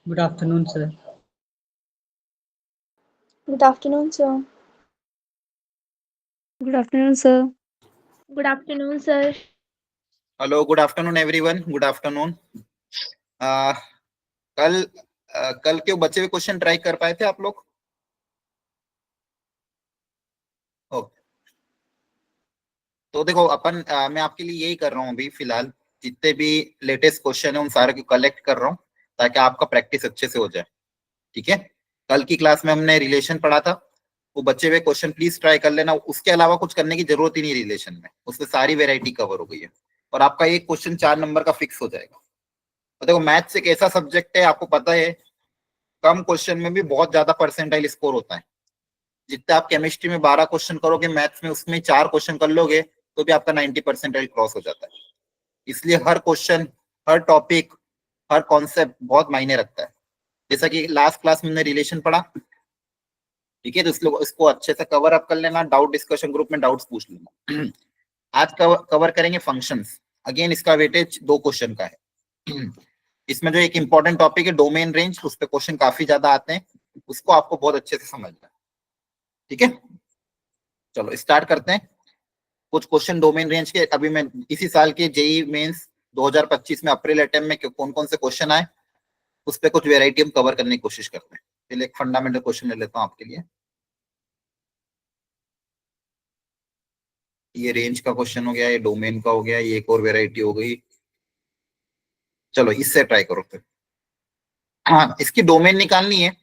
Good afternoon, sir. Good afternoon, sir. Good afternoon, sir. Good afternoon, sir. Hello, good afternoon everyone, good afternoon. कल कल के बचे हुए question try कर पाए थे आप लोग? ओके, तो देखो अपन मैं आपके लिए यही कर रहा हूँ अभी फिलहाल। जितने भी लेटेस्ट क्वेश्चन है उन सारे को कलेक्ट कर रहा हूँ ताकि आपका प्रैक्टिस अच्छे से हो जाए। ठीक है, कल की क्लास में हमने रिलेशन पढ़ा था, वो बचे हुए क्वेश्चन प्लीज ट्राई कर लेना। उसके अलावा कुछ करने की जरूरत ही नहीं रिलेशन में, उसमें सारी वेराइटी कवर हो गई है और आपका एक क्वेश्चन 4 नंबर का फिक्स हो जाएगा। तो देखो, मैथ्स एक ऐसा सब्जेक्ट है, आपको पता है, कम क्वेश्चन में भी बहुत ज्यादा परसेंटाइल स्कोर होता है। जितने आप केमिस्ट्री में 12 क्वेश्चन करोगे, मैथ्स में उसमें 4 क्वेश्चन कर लोगे तो भी आपका 90% क्रॉस हो जाता है। इसलिए हर क्वेश्चन, हर टॉपिक, हर कॉन्सेप्ट बहुत मायने रखता है। जैसा कि लास्ट क्लास में हमने रिलेशन पढ़ा, ठीक है, तो इसको अच्छे से कवर अप कर लेना। डाउट डिस्कशन ग्रुप में डाउट्स पूछ लेना। आज कवर करेंगे फंक्शंस। अगेन इसका वेटेज 2 क्वेश्चन का है। इसमें जो एक इंपॉर्टेंट टॉपिक है डोमेन रेंज, उस पर क्वेश्चन काफी ज्यादा आते हैं, उसको आपको बहुत अच्छे से समझना है। ठीक है, चलो स्टार्ट करते हैं। कुछ क्वेश्चन डोमेन रेंज के अभी मैं इसी साल के जेई मेंस 2025 में अप्रैल अटेम्प्ट में कौन कौन से क्वेश्चन आए उस पर कुछ वेराइटी हम कवर करने की कोशिश करते हैं। पहले एक फंडामेंटल क्वेश्चन ले लेता हूँ आपके लिए। ये रेंज का क्वेश्चन हो गया, ये डोमेन का हो गया, ये एक और वेराइटी हो गई। चलो इससे ट्राई करो फिर। हाँ, इसकी डोमेन निकालनी है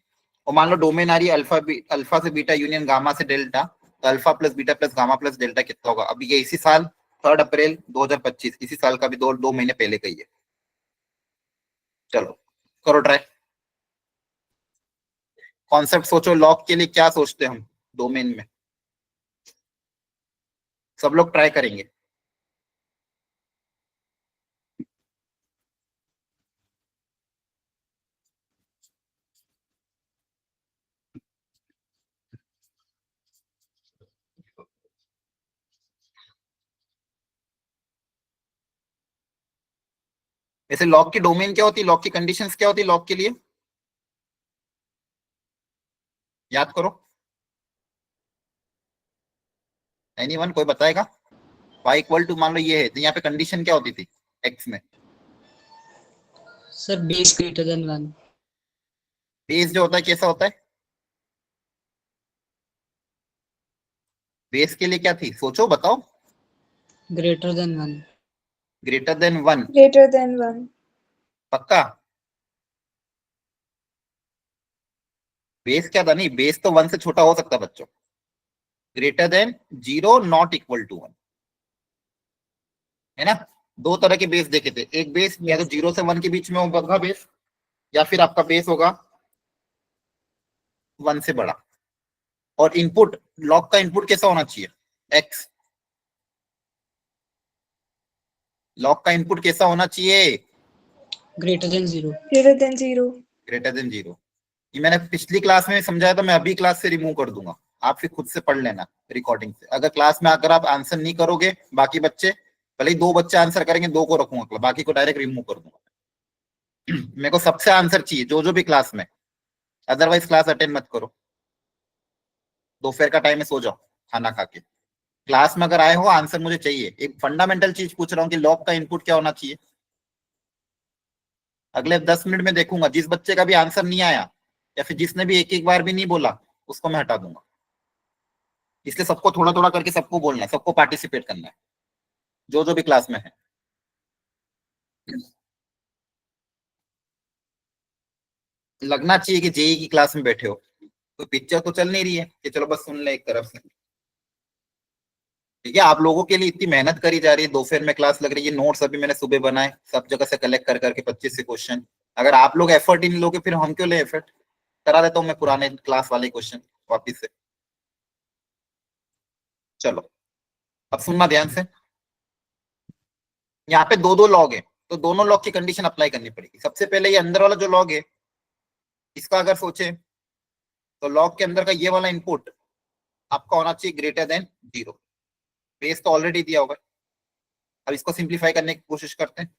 और मान लो डोमेन आ रही है अल्फा से बीटा यूनियन गामा से डेल्टा, तो alpha plus beta plus gamma plus delta कितना होगा? अभी ये इसी साल 3 अप्रैल 2025, इसी साल का भी दो महीने पहले का ही है। चलो करो ट्राई। कॉन्सेप्ट सोचो, लॉग के लिए क्या सोचते हैं हम डोमेन में? सब लोग ट्राई करेंगे। वैसे लॉग की डोमेन क्या होती है, लॉग की कंडीशंस क्या होती है लॉग के लिए? याद करो, एनीवन कोई बताएगा? y इक्वल टू मान लो ये है, तो यहाँ पे कंडीशन क्या होती थी x में? Sir, base greater than 1. Base जो होता है कैसा होता है? बेस के लिए क्या थी, सोचो बताओ। Greater than 1. Greater than 1। Greater than 1. पक्का? बेस क्या था? नहीं, बेस तो 1 से छोटा हो सकता है बच्चों। Greater than 0 not equal to 1, है ना? दो तरह के बेस देखे थे, एक बेस या तो 0 से 1 के बीच में होगा बेस, या फिर आपका बेस होगा 1 से बड़ा। और इनपुट, लॉग का इनपुट कैसा होना चाहिए? x। लॉग का इनपुट कैसा होना चाहिए? Greater than 0. Greater than 0. Greater than 0। ये मैंने पिछली क्लास में समझाया था, मैं अभी क्लास से रिमूव कर दूंगा, आप फिर खुद से पढ़ लेना रिकॉर्डिंग से। अगर क्लास में अगर आप आंसर नहीं करोगे, बाकी बच्चे, भले ही 2 बच्चे आंसर करेंगे, 2 को रखूंगा, बाकी को डायरेक्ट रिमूव कर दूंगा। मेरे को सबसे आंसर चाहिए जो भी क्लास में, अदरवाइज क्लास अटेंड मत करो। दोपहर का टाइम में सो जाओ खाना खा के। क्लास में अगर आए हो, आंसर मुझे चाहिए। एक फंडामेंटल चीज पूछ रहा हूँ कि लॉग का इनपुट क्या होना चाहिए। अगले 10 मिनट में देखूंगा, जिस बच्चे का भी आंसर नहीं आया या फिर जिसने भी एक एक बार भी नहीं बोला, उसको मैं हटा दूंगा। इसलिए सबको थोड़ा थोड़ा करके सबको बोलना है, सबको पार्टिसिपेट करना है, जो भी क्लास में है। लगना चाहिए कि जेई की क्लास में बैठे हो। तो पिक्चर तो चल नहीं रही है कि चलो बस सुन ले एक तरफ से। ठीक है, आप लोगों के लिए इतनी मेहनत करी जा रही है, दोपहर में क्लास लग रही है, नोट्स अभी मैंने सुबह बनाए, सब जगह से कलेक्ट कर करके 25 से क्वेश्चन। अगर आप लोग एफर्ट ही नहीं लोगे, फिर हम क्यों ले एफर्ट? करा देता हूँ मैं पुराने क्लास वाले क्वेश्चन वापिस से। चलो अब सुनना ध्यान से। यहाँ पे दो दो लॉग है, तो दोनों लॉग की कंडीशन अप्लाई करनी पड़ेगी। सबसे पहले ये अंदर वाला जो लॉग है, इसका अगर सोचे तो लॉग के अंदर का ये वाला इनपुट आपका होना चाहिए ग्रेटर देन 0। बेस तो ऑलरेडी दिया होगा। अब इसको सिंप्लीफाई करने की कोशिश करते हैं।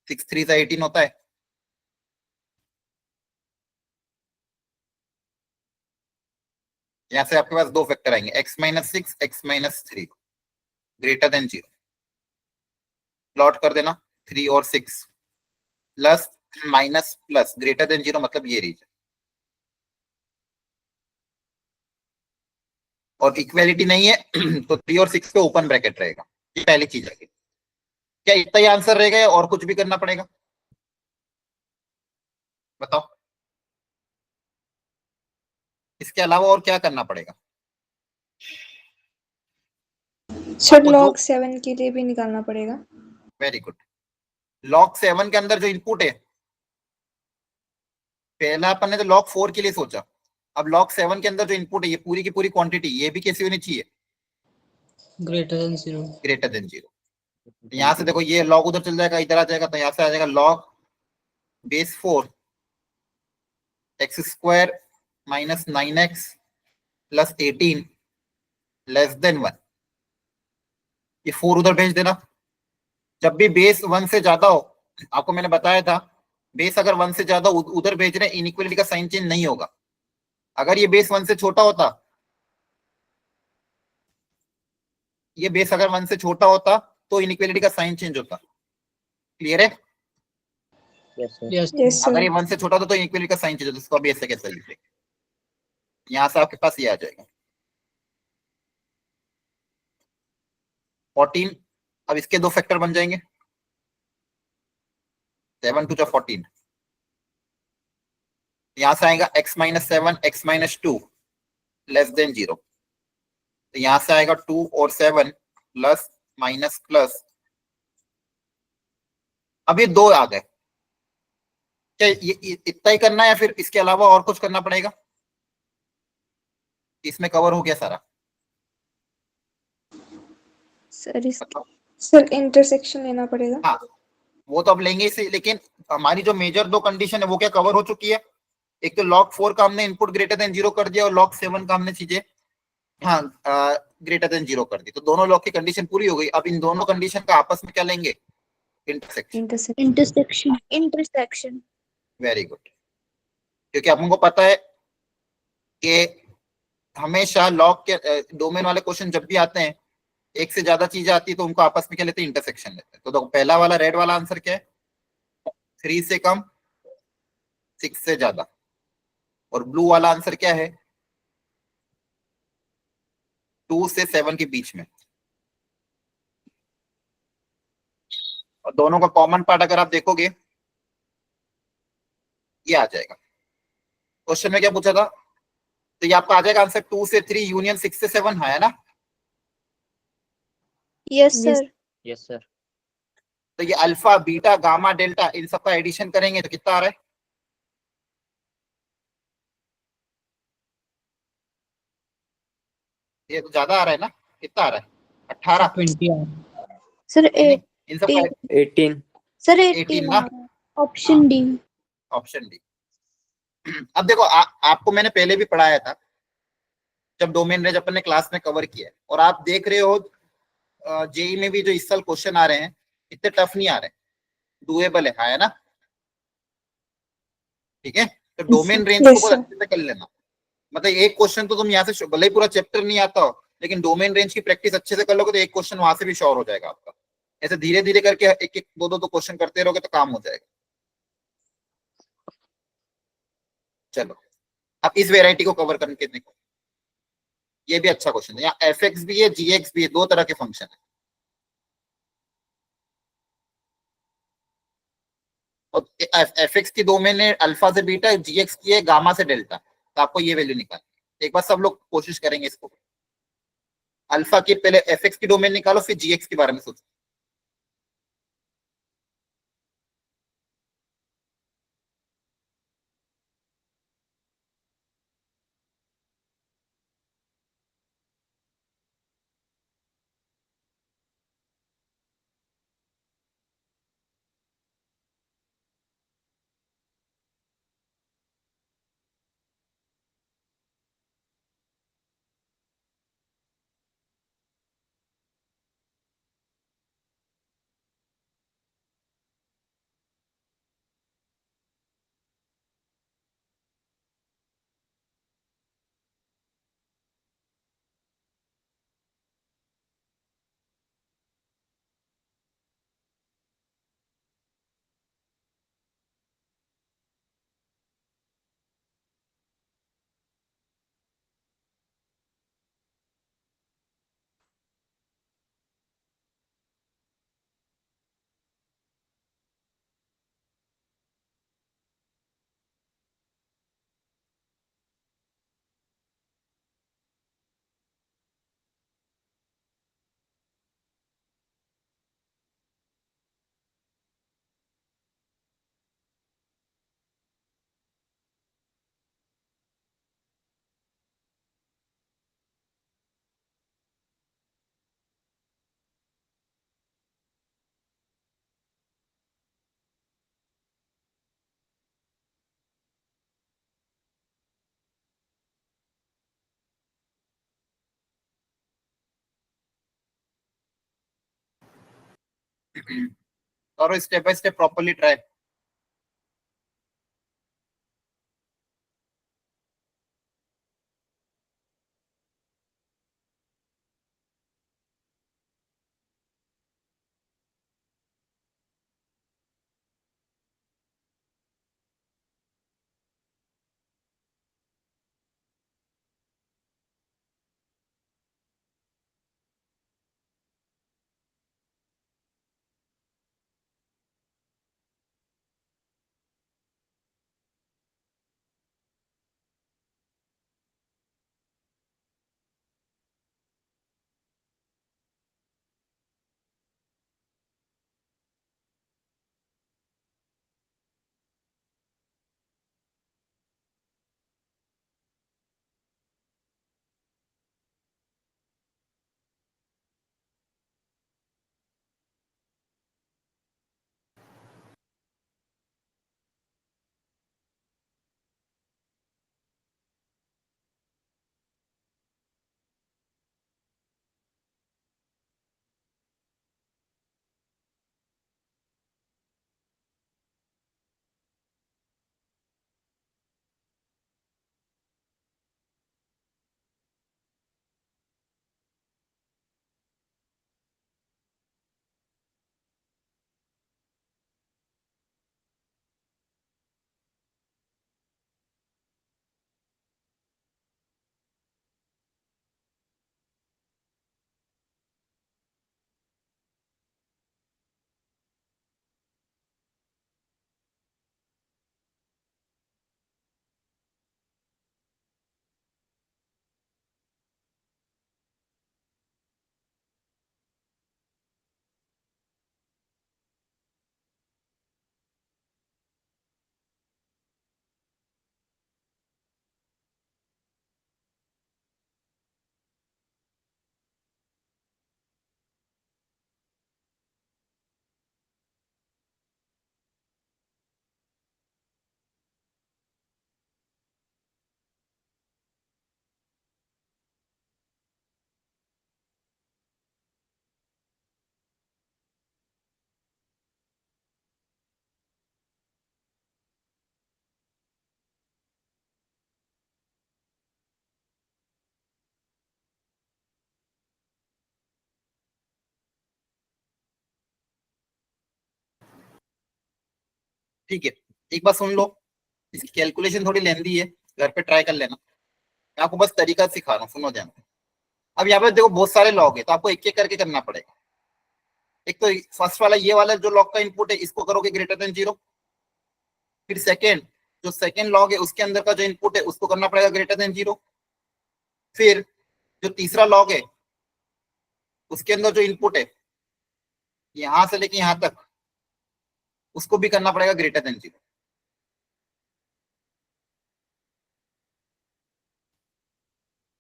6 3 18 होता है। यहाँ से आपके पास दो फैक्टर आएंगे, x-6 x-3 greater than 0। Plot कर देना 3 और 6 plus minus plus greater than 0 मतलब ये रीजन। और इक्वेलिटी नहीं है तो 3 और 6 पे ओपन ब्रैकेट रहेगा। ये पहली चीज है। क्या इतना ही आंसर रहेगा या और कुछ भी करना पड़ेगा? बताओ, इसके अलावा और क्या करना पड़ेगा? सर आपको log 7 के लिए भी निकालना पड़ेगा। Very good. log 7 के अंदर जो इनपुट है, पहला अपन ने तो log 4 के लिए सोचा, अब log 7 के अंदर जो इनपुट है ये पूरी की पूरी क्वांटिटी, ये भी कैसी होनी चाहिए? Greater than 0। Greater than 0। यहां से देखो ये log उधर चल जाएगा, इधर आ जाएगा, तो यहां से आ जाएगा log base 4 x² minus 9x plus 18 less than 1। ये 4 उधर भेज देना। जब भी बेस 1 से ज्यादा हो, आपको मैंने बताया था बेस अगर 1 से ज्यादा उधर भेज रहे हैं, इनइक्वालिटी का साइन चेंज नहीं होगा। अगर ये बेस 1 से छोटा होता, ये बेस अगर 1 से छोटा होता तो इनइक्वालिटी का साइन चेंज होता। क्लियर है? यस यस अगर सर। ये 1 से छोटा होता तो इनइक्वालिटी का साइन चेंज होता। इसको अभी ऐसे कैसे लिखेंगे? यहां से आपके पास ये आ जाएगा 14। अब इसके दो फैक्टर बन जाएंगे, 7 2 14। यहां से आएगा x-7 x-2 लेस देन 0। तो यहां से आएगा 2 और 7 प्लस माइनस प्लस। अब ये दो आ गए। क्या ये इतना ही करना है या फिर इसके अलावा और कुछ करना पड़ेगा? इसमें कवर हो गया सारा। सर सर इंटरसेक्शन लेना पड़ेगा। हाँ, वो तो अब लेंगे इसे, लेकिन हमारी जो मेजर दो कंडीशन है वो क्या कवर हो चुकी है? एक तो log 4 का हमने इनपुट ग्रेटर देन 0 कर दिया और log 7 का हमने चीजें हाँ ग्रेटर देन 0 कर दी। तो दोनों लॉग की कंडीशन पूरी हो गई। अब इन दोनों कंडीशन का आपस में क्या लेंगे? इंटरसेक्शन। Intersection. Very good. क्योंकि आप लोगों को पता है कि हमेशा लॉग के डोमेन वाले क्वेश्चन जब भी आते हैं, एक से ज्यादा चीजें आती है तो उनको आपस में क्या लेते हैं? इंटरसेक्शन लेते हैं। तो देखो पहला वाला रेड वाला आंसर क्या है? 3 से कम 6 से ज्यादा। और ब्लू वाला आंसर क्या है? 2 से 7 के बीच में। और दोनों का कॉमन पार्ट अगर आप देखोगे ये आ जाएगा। क्वेश्चन में क्या पूछा था? तो ये आपका आ जाएगा आंसर 2 से 3 यूनियन 6 से 7 है ना? Yes sir. Yes sir. तो ये अल्फा बीटा गामा डेल्टा इन सबका एडिशन करेंगे तो कितना आ रहा है? ये तो ज्यादा आ रहा है ना? कितना आ रहा है? 18? 20 सर इन सबका 18 सर 18 ना? Option D. Option D. अब देखो आपको मैंने पहले भी पढ़ाया था जब डोमेन रेंज अपन ने क्लास में कवर किया है, और आप देख रहे हो जेई में भी जो इस साल क्वेश्चन आ रहे हैं इतने टफ नहीं आ रहे, डुएबल है ना? ठीक है, तो डोमेन रेंज को बहुत अच्छे से कर लेना। मतलब एक क्वेश्चन तो तुम यहाँ से भले ही पूरा चैप्टर नहीं आता हो, लेकिन डोमेन रेंज की प्रैक्टिस अच्छे से कर लोगे तो एक क्वेश्चन वहां से भी श्योर हो जाएगा आपका। ऐसे धीरे धीरे करके एक एक दो दो दो क्वेश्चन करते रहोगे तो काम हो जाएगा। चलो अब इस वेराइटी को कवर करके देखो, ये भी अच्छा क्वेश्चन है। यहाँ एफ एक्स भी है जी एक्स भी है, दो तरह के फंक्शन है। और एफ एक्स की डोमेन है अल्फा से बीटा, जी एक्स की है गामा से डेल्टा। तो आपको ये वैल्यू निकालनी। एक बार सब लोग कोशिश करेंगे इसको। अल्फा की पहले एफ एक्स की डोमेन निकालो, फिर जी एक्स के बारे में सोचो। करो step by step properly try. ठीक है, एक बार सुन लो, इसकी कैलकुलेशन थोड़ी लेंदी है, घर पे ट्राई कर लेना। मैं आपको बस तरीका सिखा रहा हूँ, सुनो ध्यान से। अब यहाँ पे देखो बहुत सारे लॉग है, तो आपको एक एक करके करना पड़ेगा। एक तो फर्स्ट वाला, ये वाला जो लॉग का इनपुट है, इसको करोगे ग्रेटर देन 0। फिर सेकेंड, जो सेकेंड लॉग है उसके अंदर का जो इनपुट है उसको करना पड़ेगा ग्रेटर देन 0। फिर जो तीसरा लॉग है उसके अंदर जो इनपुट है यहां से लेके यहां तक, उसको भी करना पड़ेगा ग्रेटर देन 0।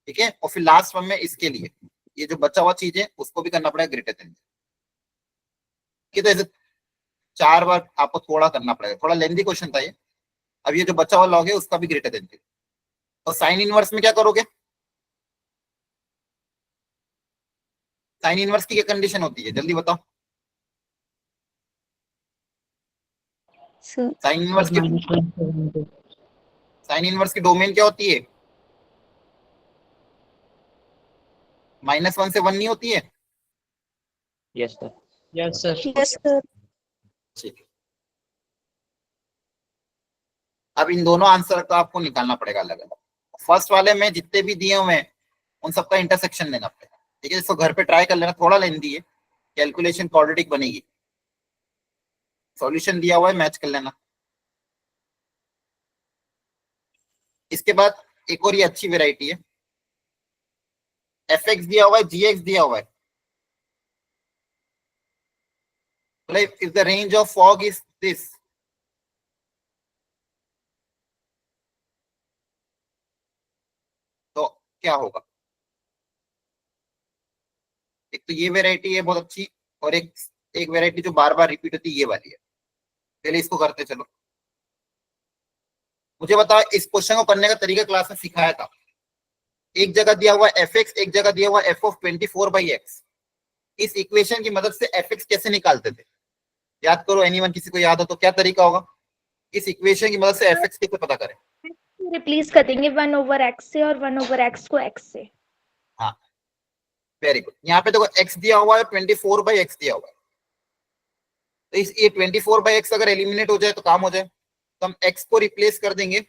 ठीक है, और फिर लास्ट वन में इसके लिए ये जो बचा हुआ चीज है उसको भी करना पड़ेगा ग्रेटर देन 0। तो ऐसे 4 बार आपको थोड़ा करना पड़ेगा, थोड़ा लेंदी क्वेश्चन था ये। अब ये जो बचा हुआ लॉग है उसका भी ग्रेटर देन 0। और साइन इनवर्स में क्या करोगे? साइन इनवर्स की क्या कंडीशन होती है, जल्दी बताओ। सर साइन इनवर्स की डोमेन क्या होती है? -1 से 1 नहीं होती है? Yes sir. Yes sir. Yes sir. ठीक है, अब इन दोनों आंसर का आपको निकालना पड़ेगा अलग अलग। फर्स्ट वाले में जितने भी दिए हुए हैं उन सबका इंटरसेक्शन लेना पड़ेगा। ठीक है, इसको घर पे ट्राई कर लेना, थोड़ा लेंदी है, कैलकुलेशन क्वाड्रेटिक बनेगी। सॉल्यूशन दिया हुआ है, मैच कर लेना। इसके बाद एक और ये अच्छी वेराइटी है, fx दिया हुआ है, gx दिया हुआ है। if the range of fog is this, तो क्या होगा? एक तो ये वेराइटी है बहुत अच्छी, और एक एक वेराइटी जो बार बार रिपीट होती है, ये वाली है। पहले इसको करते चलो। मुझे बताओ, इस क्वेश्चन को करने का तरीका क्लास में सिखाया था। एक जगह दिया हुआ fx, एक जगह दिया हुआ f of 24/x। इस इक्वेशन की मदद से एफ एक्स कैसे निकालते थे? याद करो, एनीवन, किसी को याद हो तो क्या तरीका होगा? इस इक्वेशन की मदद से एफ एक्स कैसे पता करें? रिप्लेस कर देंगे 1/x से और 1/x को x से। हाँ, वेरी गुड। यहाँ पे देखो x दिया हुआ है, 24/x दिया हुआ है, तो इस ये 24/x अगर एलिमिनेट हो जाए तो काम हो जाए। तो हम x को रिप्लेस कर देंगे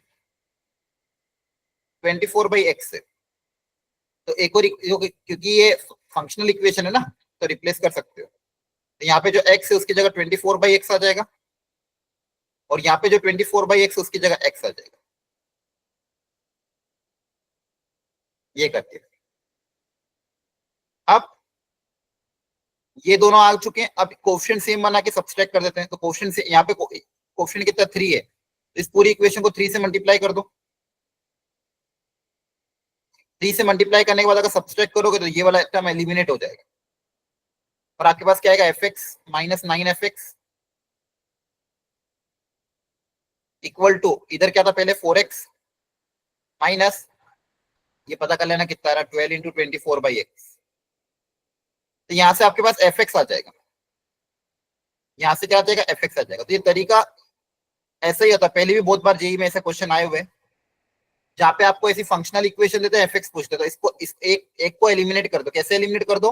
24/x से। तो एक और क्योंकि ये फंक्शनल इक्वेशन है ना, तो रिप्लेस कर सकते हो। तो यहाँ पे जो x है उसकी जगह 24/x आ जाएगा, और यहाँ पे जो 24/x उसकी जगह x आ जाएगा। ये करके अब ये दोनों आ चुके हैं। अब कोएफिशिएंट सेम बना के सब्सट्रैक्ट कर देते हैं। तो कोएफिशिएंट से यहाँ पे कोएफिशिएंट कितना 3 है, इस पूरी इक्वेशन को 3 से मल्टीप्लाई कर दो। 3 से मल्टीप्लाई करने के बाद अगर सब्सट्रैक्ट करोगे तो ये वाला टर्म एलिमिनेट हो जाएगा, और आपके पास क्या आएगा? fx minus 9fx equal to, इधर क्या था पहले 4x माइनस, ये पता कर लेना कितना रहा, 12 इंटू 24/x। तो यहां से आपके पास fx आ जाएगा, यहां से क्या आ जाएगा? fx आ जाएगा। तो ये तरीका ऐसा ही होता है, पहले भी बहुत बार जेई में ऐसे क्वेश्चन आए हुए हैं जहां पे आपको ऐसी फंक्शनल इक्वेशन देते हैं, fx पूछते हैं, तो इसको एक को एलिमिनेट कर दो। कैसे एलिमिनेट कर दो?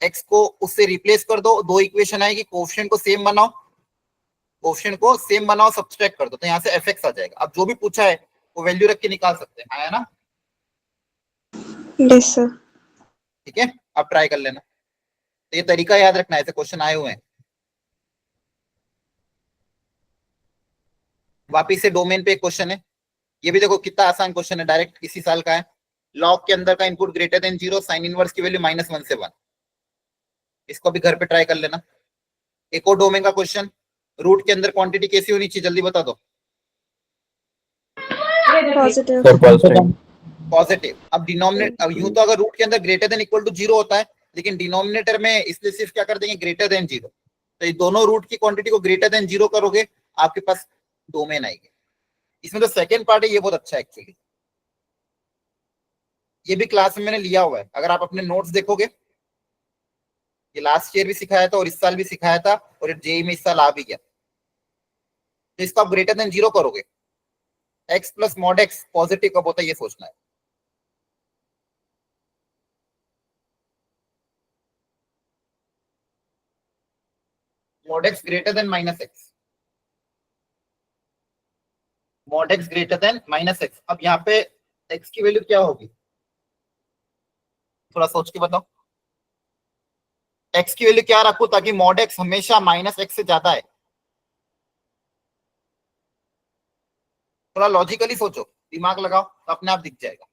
x को उससे रिप्लेस कर दो, दो इक्वेशन आएगी, कोएफिशिएंट को सेम बनाओ, सब्सट्रैक्ट कर दो, तो यहाँ से fx आ जाएगा। अब जो भी पूछा है वो वैल्यू रख के निकाल सकते हैं, आया ना? Yes sir. ठीक है, अब ट्राई कर लेना। तो ये तरीका याद रखना, ऐसे क्वेश्चन आए हुए हैं। वापिस से डोमेन पे एक क्वेश्चन है, ये भी देखो कितना आसान क्वेश्चन है, डायरेक्ट इसी साल का है। लॉग के अंदर का input greater than 0, sine inverse की वैल्यू -1 से 1। इसको भी घर पे ट्राई कर लेना। एक और डोमेन का क्वेश्चन, रूट के अंदर क्वांटिटी कैसी होनी चाहिए, जल्दी बता दो। पॉजिटिव। पॉजिटिव। अब डिनोमिनेटर, अब यूं तो अगर रूट के अंदर ग्रेटर देन इक्वल टू 0 होता है, लेकिन डिनोमिनेटर में इसलिए सिर्फ क्या कर देंगे? Greater than 0। तो ये दोनों रूट की क्वांटिटी को ग्रेटर देन 0 करोगे, आपके पास डोमेन आएगी। इसमें जो सेकंड पार्ट है ये बहुत अच्छा है एक्चुअली, ये भी क्लास में मैंने लिया हुआ है। अगर आप अपने नोट्स देखोगे, ये लास्ट ईयर भी सिखाया था और इस साल भी सिखाया था, और जेई में इस साल आ भी गया। तो इसको आप ग्रेटर देन 0 करोगे, x plus mod x positive कब होता है ये सोचना है। Mod x greater than -x, mod x greater than -x। अब यहाँ पे x की वैल्यू क्या होगी, थोड़ा सोच के बताओ। x की वैल्यू क्या रखूं ताकि मॉड x हमेशा -x से ज्यादा है? थोड़ा लॉजिकली सोचो, दिमाग लगाओ, तो अपने आप दिख जाएगा।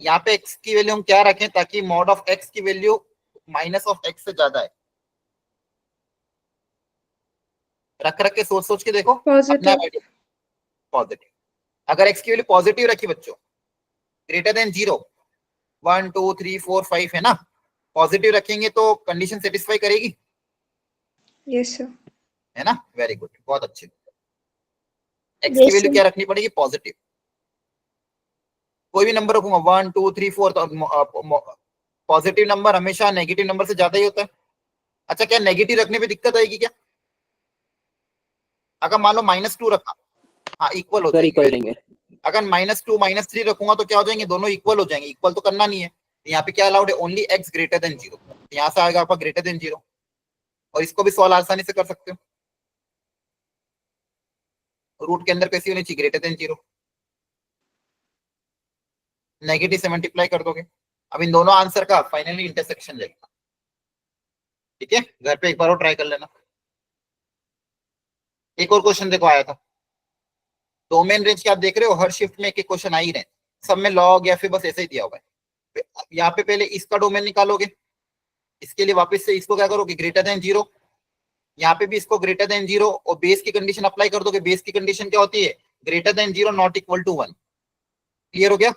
यहाँ पे x की वैल्यू हम क्या रखें ताकि मॉड ऑफ x की वैल्यू -x से ज्यादा है? रख के सोच के देखो, अपने आप आइडिया। पॉजिटिव। अगर x की वैल्यू पॉजिटिव रखी बच्चों, ग्रेटर देन 0, 1 2 3 4 5 है ना, पॉजिटिव रखेंगे तो कंडीशन सेटिस्फाई करेगी। Yes sir. है ना? वेरी गुड, बहुत अच्छे। x की वैल्यू क्या रखनी पड़ेगी? पॉजिटिव। कोई भी नंबर रखूंगा 1 2 3 4, तो पॉजिटिव नंबर हमेशा नेगेटिव नंबर से ज्यादा ही होता है। अच्छा, क्या नेगेटिव रखने पे दिक्कत आएगी क्या? अगर मान लो -2 रखा, हाँ इक्वल हो जाएंगे। अगर -2 -3 रखूंगा तो क्या हो जाएंगे? दोनों इक्वल हो जाएंगे। इक्वल तो करना नहीं है, यहाँ पे क्या अलाउड है? Only x greater than 0। यहाँ से आएगा आपका ग्रेटर देन 0, और इसको भी सॉल्व आसानी से कर सकते हो। रूट के अंदर कैसी होनी चाहिए? Greater than 0। नेगेटिव से मल्टीप्लाई कर दोगे। अब इन दोनों आंसर का फाइनली इंटरसेक्शन लेगा। ठीक है, घर पे एक बार और ट्राई कर लेना। एक और क्वेश्चन देखो आया था, डोमेन रेंज के आप देख रहे हो हर शिफ्ट में एक एक क्वेश्चन आ ही रहे, सब में लॉग या फिर बस ऐसे ही दिया हुआ है। यहाँ पे पहले इसका डोमेन निकालोगे, इसके लिए वापस से इसको क्या करोगे? Greater than 0। यहाँ पे भी इसको ग्रेटर देन 0, और बेस की कंडीशन अप्लाई कर दोगे। बेस की कंडीशन क्या होती है? Greater than 0 not equal to 1। Clear हो गया?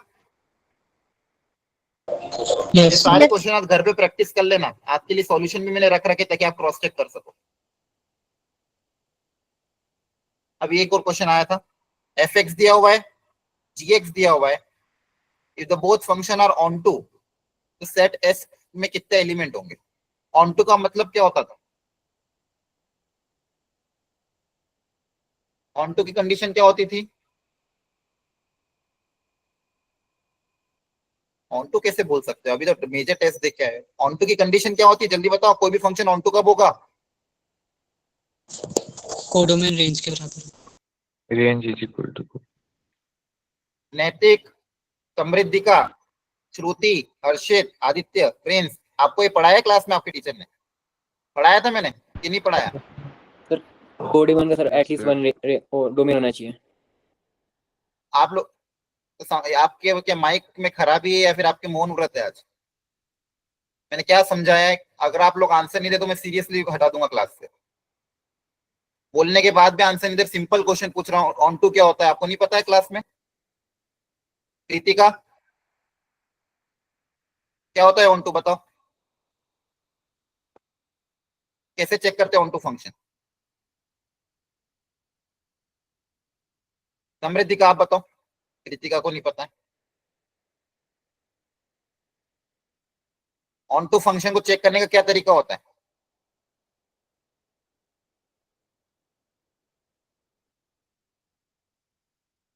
ये सारे क्वेश्चन आप घर पे प्रैक्टिस कर लेना, आपके लिए सॉल्यूशन भी मैंने रख रखे ताकि आप क्रॉस चेक कर सको। अभी एक और क्वेश्चन आया था, fx दिया हुआ है, gx दिया हुआ है, if the both function are onto तो set s में कितने एलिमेंट होंगे? ऑन टू का मतलब क्या होता था? ऑन टू की कंडीशन क्या होती थी? ऑन टू कैसे बोल सकते हो? अभी तो मेजर टेस्ट देख के आए। ऑन टू की कंडीशन क्या होती है? जल्दी बताओ। कोई भी फंक्शन ऑन टू कब होगा? कोडोमेन रेंज के बराबर। रेंज इज इक्वल टू नैतिक, समृद्धिका, श्रुति, हर्षित, आदित्य, प्रिंस, आपको ये पढ़ाया क्लास में? आपके टीचर ने पढ़ाया था मैंने कि नहीं पढ़ाया? कोडिमन का सर एटलीस्ट वन डोमेन होना चाहिए। आप लोग आपके क्या माइक में खराबी है या फिर आपके मौन व्रत है आज? मैंने क्या समझाया है? अगर आप लोग आंसर नहीं दे तो मैं सीरियसली हटा दूंगा क्लास से। बोलने के बाद भी आंसर नहीं दे, सिंपल क्वेश्चन पूछ रहा हूँ, ऑन टू क्या होता है आपको नहीं पता है क्लास में? कृतिका, क्या होता है ऑन टू? बताओ कैसे चेक करते हैं ऑन टू फंक्शन? समृद्धिका आप बताओ, कृतिका को नहीं पता है। ऑन टू फंक्शन को चेक करने का क्या तरीका होता है?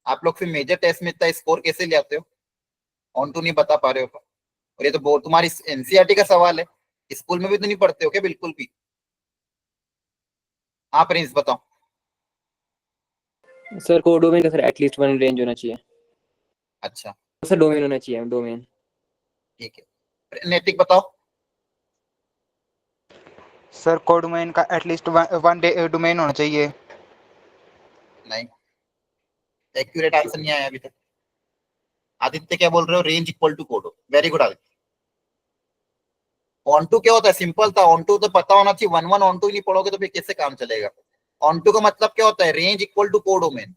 आप लोग फिर मेजर टेस्ट में इतना स्कोर कैसे ले आते हो? ऑन टू नहीं बता पा रहे हो तो? और ये तो बहुत तुम्हारी एनसीईआरटी का सवाल है, स्कूल में भी तो नहीं पढ़ते हो क्या बिल्कुल भी? हाँ प्रिंस बताओ। सर कोडोमेन का सर एटलीस्ट वन रेंज होना चाहिए। अच्छा सर डोमेन होना चाहिए, डोमेन। ठीक है। नैतिक बताओ। सर कोडोमेन का एटलीस्ट वन डोमेन होना चाहिए। नहीं, एक्यूरेट आंसर नहीं आया अभी तक। आदित्य क्या बोल रहे हो? Range equal to codo. Very good Aditya. Onto क्या होता है? सिंपल था, ऑन टू तो पता होना चाहिए। वन वन ऑन टू नहीं पढ़ोगे तो फिर कैसे काम चलेगा? ऑन टू का मतलब क्या होता है? Range equal to codomain,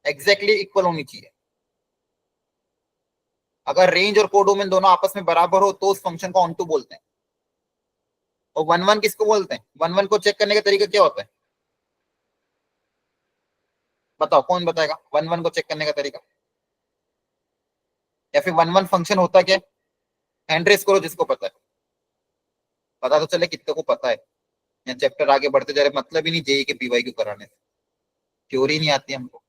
exactly इक्वल होनी चाहिए। अगर रेंज और कोडोमेन दोनों आपस में बराबर हो तो उस फंक्शन को ऑन टू बोलते हैं। और वन वन किसको बोलते हैं? वन वन को चेक करने का तरीका क्या होता है? बताओ, कौन बताएगा वन वन को चेक करने का तरीका? या फिर वन वन फंक्शन होता क्या? हैंड रेस करो जिसको पता है। पता तो चले कितने को पता है। या चैप्टर आगे बढ़ते जा रहे, मतलब ही नहीं जेई के पीवाई क्यों कराने से, थ्योरी नहीं आती हमको।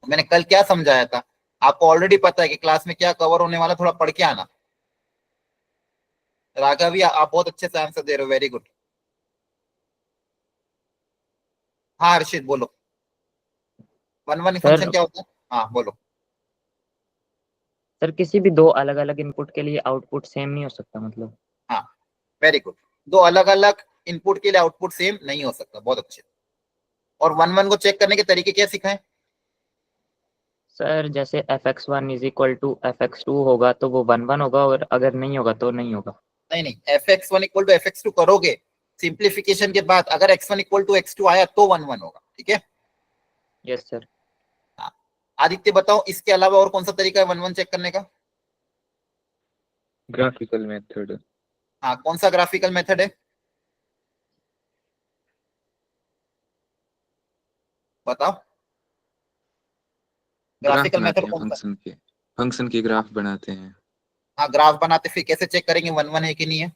मैंने कल क्या समझाया था? आपको ऑलरेडी पता है कि क्लास में क्या कवर होने वाला, थोड़ा पढ़ के आना। राघव भी आप बहुत अच्छे से आंसर दे रहे हो, वेरी गुड। हाँ हर्षित बोलो, वन वन फंक्शन क्या होता है? हाँ बोलो। सर किसी भी दो अलग अलग इनपुट के लिए आउटपुट सेम नहीं हो सकता, मतलब। हाँ वेरी गुड। दो अलग अलग इनपुट के लिए आउटपुट सेम नहीं हो सकता, बहुत अच्छे। और वन वन को चेक करने के तरीके क्या सिखाएं? सर जैसे fx1 is equal to fx2 होगा तो वो 1 1 होगा, और अगर नहीं होगा तो नहीं होगा। नहीं नहीं, fx1 इक्वल टू fx2 करोगे सिंप्लीफिकेशन के बाद, अगर x1 इक्वल टू x2 आया तो 1 1 होगा, ठीक है? Yes sir. आदित्य बताओ, इसके अलावा और कौन सा तरीका है वन वन चेक करने का? Graphical method. हाँ, कौन सा ग्राफिकल मेथड है बताओ? ग्राफिकल मेथड कौन सा? फंक्शन के ग्राफ बनाते हैं। हाँ ग्राफ बनाते, फिर कैसे चेक करेंगे वन वन है कि नहीं है?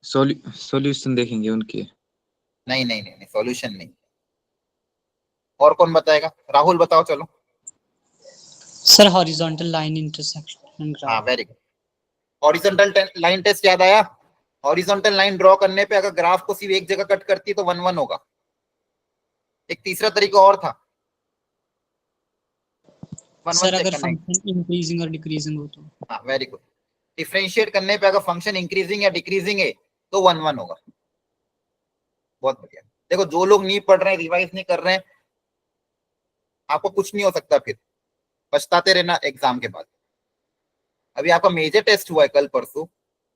सॉल्यूशन देखेंगे उनके। नहीं नहीं नहीं, नहीं सॉल्यूशन नहीं। और कौन बताएगा? राहुल बताओ चलो। सर हॉरिजॉन्टल लाइन इंटरसेक्शन हाँ very good. Horizontal line test याद आया? हॉरिजॉन्टल लाइन ड्रॉ करने पे अगर ग्राफ को सिर्फ एक जगह कट करती तो 1 1 होगा। एक तीसरा तरीका और था सर अगर फंक्शन इंक्रीजिंग और डिक्रीजिंग हो तो। हाँ वेरी गुड। डिफरेंशिएट करने पे अगर फंक्शन इंक्रीजिंग या डिक्रीजिंग है तो 1 1 होगा। बहुत बढ़िया। देखो जो लोग नहीं पढ़ रहे हैं, रिवाइज नहीं कर रहे हैं, आपको कुछ नहीं हो सकता, फिर पछताते रहना एग्जाम के बाद। अभी आपका मेजर टेस्ट हुआ है कल परसों,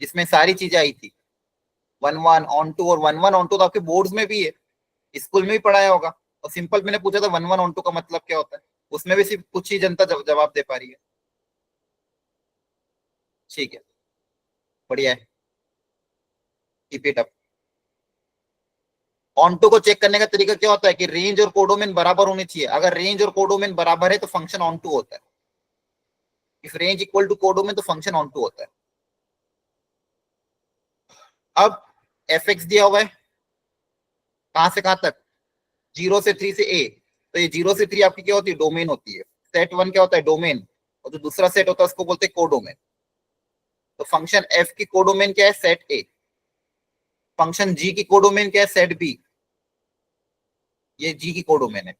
जिसमें सारी चीजें आई थी, 1 1 ऑन टू, और 1 1 ऑन टू तो आपके बोर्ड्स में भी है, स्कूल में भी पढ़ाया होगा। और सिंपल मैंने पूछा था 1 1 ऑन टू का मतलब क्या होता है, उसमें भी सिर्फ कुछ ही जनता जवाब दे पा रही है। ठीक है, बढ़िया है, keep it up. Onto को चेक करने का तरीका क्या होता है कि रेंज और कोडोमेन बराबर होने चाहिए। अगर रेंज और कोडोमेन बराबर है तो फंक्शन ऑन टू होता है। If range equal to codomain तो फंक्शन ऑन टू होता है। अब एफ एक्स दिया हुआ है कहां से कहां तक, 0 से 3 से ए, तो ये 0 से 3 आपकी क्या होती है, डोमेन होती है। सेट 1 क्या होता है, डोमेन, और जो दूसरा सेट होता है उसको बोलते हैं कोडोमेन। तो फंक्शन एफ की कोडोमेन क्या है, सेट ए। फंक्शन जी की कोडोमेन क्या है, सेट बी। ये जी की कोडोमेन है।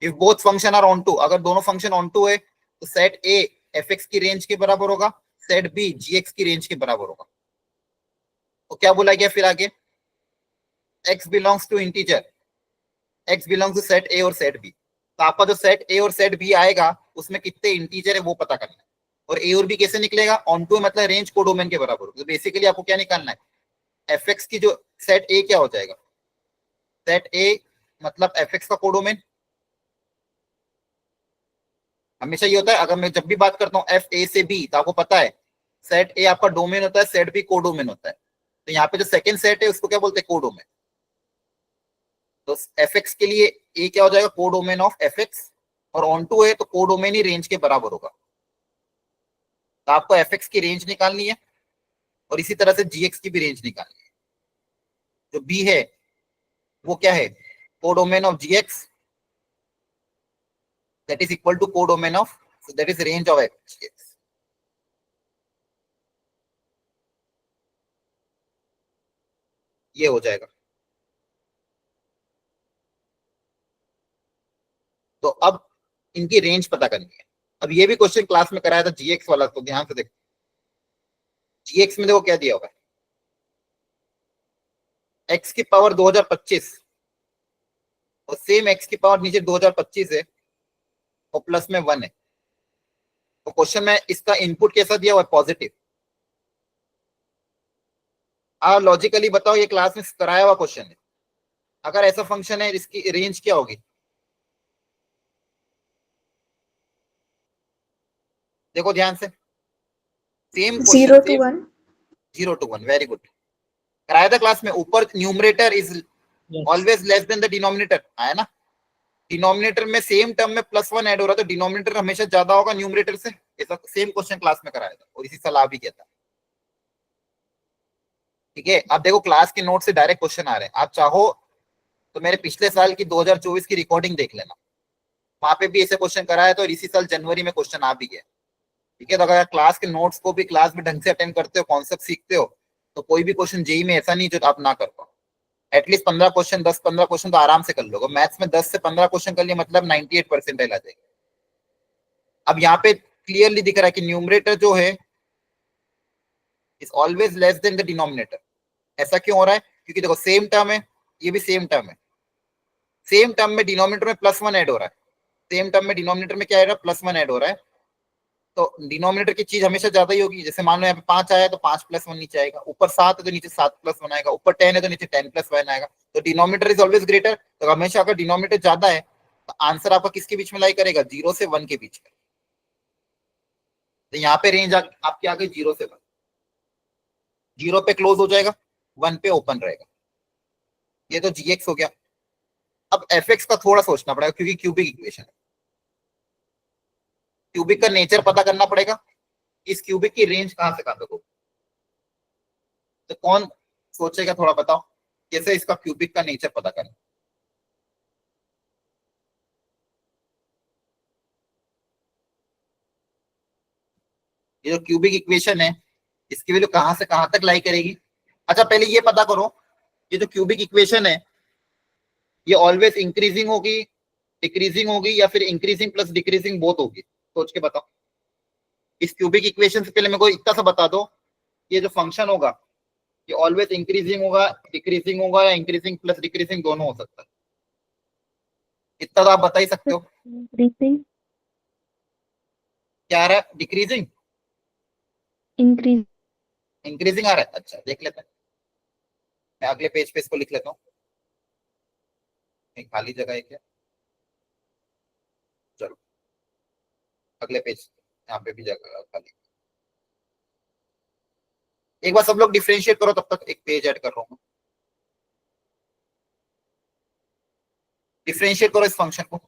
If both function are onto, अगर दोनों फंक्शन ऑन टू है तो सेट ए एफ एक्स की रेंज के बराबर होगा, सेट बी जी एक्स की रेंज के बराबर होगा। तो क्या बोला गया फिर आगे, x belongs to integer, x belongs to set A और सेट बी। तो आपका जो सेट ए और सेट बी आएगा उसमें कितने इंटीजर है वो पता करना है। और ए और बी कैसे निकलेगा, ऑन टू मतलब रेंज कोडोमेन के बराबर होगा। तो बेसिकली आपको क्या निकालना है, एफ एक्स की जो सेट ए क्या हो जाएगा, सेट ए मतलब एफ एक्स का कोडोमेन। हमेशा ये होता है, अगर मैं जब भी बात करता हूँ एफ ए से बी, तो आपको पता है सेट ए आपका डोमेन होता है, सेट बी कोडोमेन होता है। तो यहाँ पे जो सेकंड सेट है उसको क्या बोलते हैं, कोडोमेन। तो एफ एक्स के लिए ए क्या हो जाएगा, कोडोमेन ऑफ एफ एक्स, और ऑन टू है तो कोडोमेन ही रेंज के बराबर होगा। तो आपको एफ एक्स की रेंज निकालनी है और इसी तरह से जी एक्स की भी रेंज निकालनी है। जो बी है वो क्या है, codomain of g x, that is equal to codomain of, so that is range of x। ये हो जाएगा। तो अब इनकी रेंज पता करनी है। अब ये भी क्वेश्चन क्लास में कराया था जीएक्स वाला, तो ध्यान से देखो। जीएक्स में देखो क्या दिया हुआ है, एक्स की पावर 2025 और सेम एक्स की पावर नीचे 2025 है और प्लस में 1 है। तो क्वेश्चन में इसका इनपुट कैसा दिया हुआ है, पॉजिटिव। आप लॉजिकली बताओ, ये क्लास में कराया हुआ क्वेश्चन है। अगर ऐसा फंक्शन है इसकी रेंज क्या होगी, देखो ध्यान से, same 0 to 1। 0 to 1, very good, कराया था क्लास में। ऊपर numerator is always less than the denominator आया ना, डिनोमिनेटर में सेम टर्म में +1 ऐड हो रहा है तो डिनोमिनेटर हमेशा ज्यादा होगा न्यूमरेटर से। ऐसा सेम क्वेश्चन क्लास में कराया था और इसी सलाह भी किया था। ठीक है, अब देखो क्लास के नोट से डायरेक्ट क्वेश्चन आ रहे हैं। आप चाहो तो मेरे पिछले साल की 2024 की रिकॉर्डिंग देख लेना, वहां पे भी ऐसे क्वेश्चन कराया था और इसी साल जनवरी में क्वेश्चन आ भी गया। ठीक है, तो अगर क्लास के नोट्स को भी क्लास में ढंग से अटेंड करते हो, कॉन्सेप्ट सीखते हो, तो कोई भी क्वेश्चन जेई में ऐसा नहीं जो आप ना कर पाओ। एटलीस्ट 15 क्वेश्चन, 10-15 क्वेश्चन तो आराम से कर लोगे। मैथ्स में 10 से 15 क्वेश्चन कर लिए मतलब 98% आ जाएगा। अब यहाँ पे क्लियरली दिख रहा है कि न्यूमरेटर जो है is always less than the denominator. ऐसा क्यों हो रहा है, क्योंकि देखो सेम टर्म है, ये भी सेम टर्म है, सेम टर्म में डिनोमिनेटर में +1 ऐड हो रहा है, सेम टर्म में डिनोमिनेटर में क्या ऐड हो रहा है, +1 ऐड हो रहा है। तो डिनोमिनेटर की चीज हमेशा ज्यादा ही होगी। जैसे मान लो यहाँ पे 5 आया तो 5 + 1 नीचे आएगा, ऊपर 7 है तो नीचे 7 + 1 आएगा, ऊपर 10 है तो नीचे 10 + 1 आएगा। तो डिनोमिनेटर इज ऑलवेज ग्रेटर। तो हमेशा अगर डिनोमिनेटर ज्यादा है तो आंसर आपका किसके बीच में लाई करेगा, 0 से 1 के बीच में। तो यहाँ पे रेंज आपकी आ गई 0 से 1, 0 पे क्लोज हो जाएगा, 1 पे ओपन रहेगा। ये तो जीएक्स हो गया। अब एफ का थोड़ा सोचना पड़ेगा क्योंकि क्यूबिक इक्वेशन है, क्यूबिक का नेचर पता करना पड़ेगा, इस क्यूबिक की रेंज कहां से कहां तक होगी। तो कौन सोचेगा, थोड़ा बताओ कैसे इसका क्यूबिक का नेचर पता करें। ये जो क्यूबिक इक्वेशन है इसकी वैल्यू कहां से कहां तक लाई करेगी। अच्छा पहले ये पता करो, ये जो क्यूबिक इक्वेशन है ये ऑलवेज इंक्रीजिंग होगी, डिक्रीजिंग होगी, या फिर इंक्रीजिंग प्लस डिक्रीजिंग बोथ होगी। सोच के बताओ। इस क्यूबिक इक्वेशन से पहले मेरे को इतना सा बता दो, ये जो फंक्शन होगा ये ऑलवेज इंक्रीजिंग होगा, डिक्रीजिंग होगा, या इंक्रीजिंग प्लस डिक्रीजिंग दोनों हो सकता है। इतना तो आप बता ही सकते हो। Increasing, क्या आ रहा है, डिक्रीजिंग, increase, इंक्रीजिंग आ रहा है। अच्छा देख लेते हैं, मैं अगले पेज पे इसको लिख लेता हूँ। एक खाली जगह है क्या, चलो अगले पेज, यहाँ पे भी जगह खाली। एक बार सब लोग डिफरेंशिएट करो, तब तक एक पेज ऐड कर रहा हूँ। डिफरेंशिएट करो इस फंक्शन को।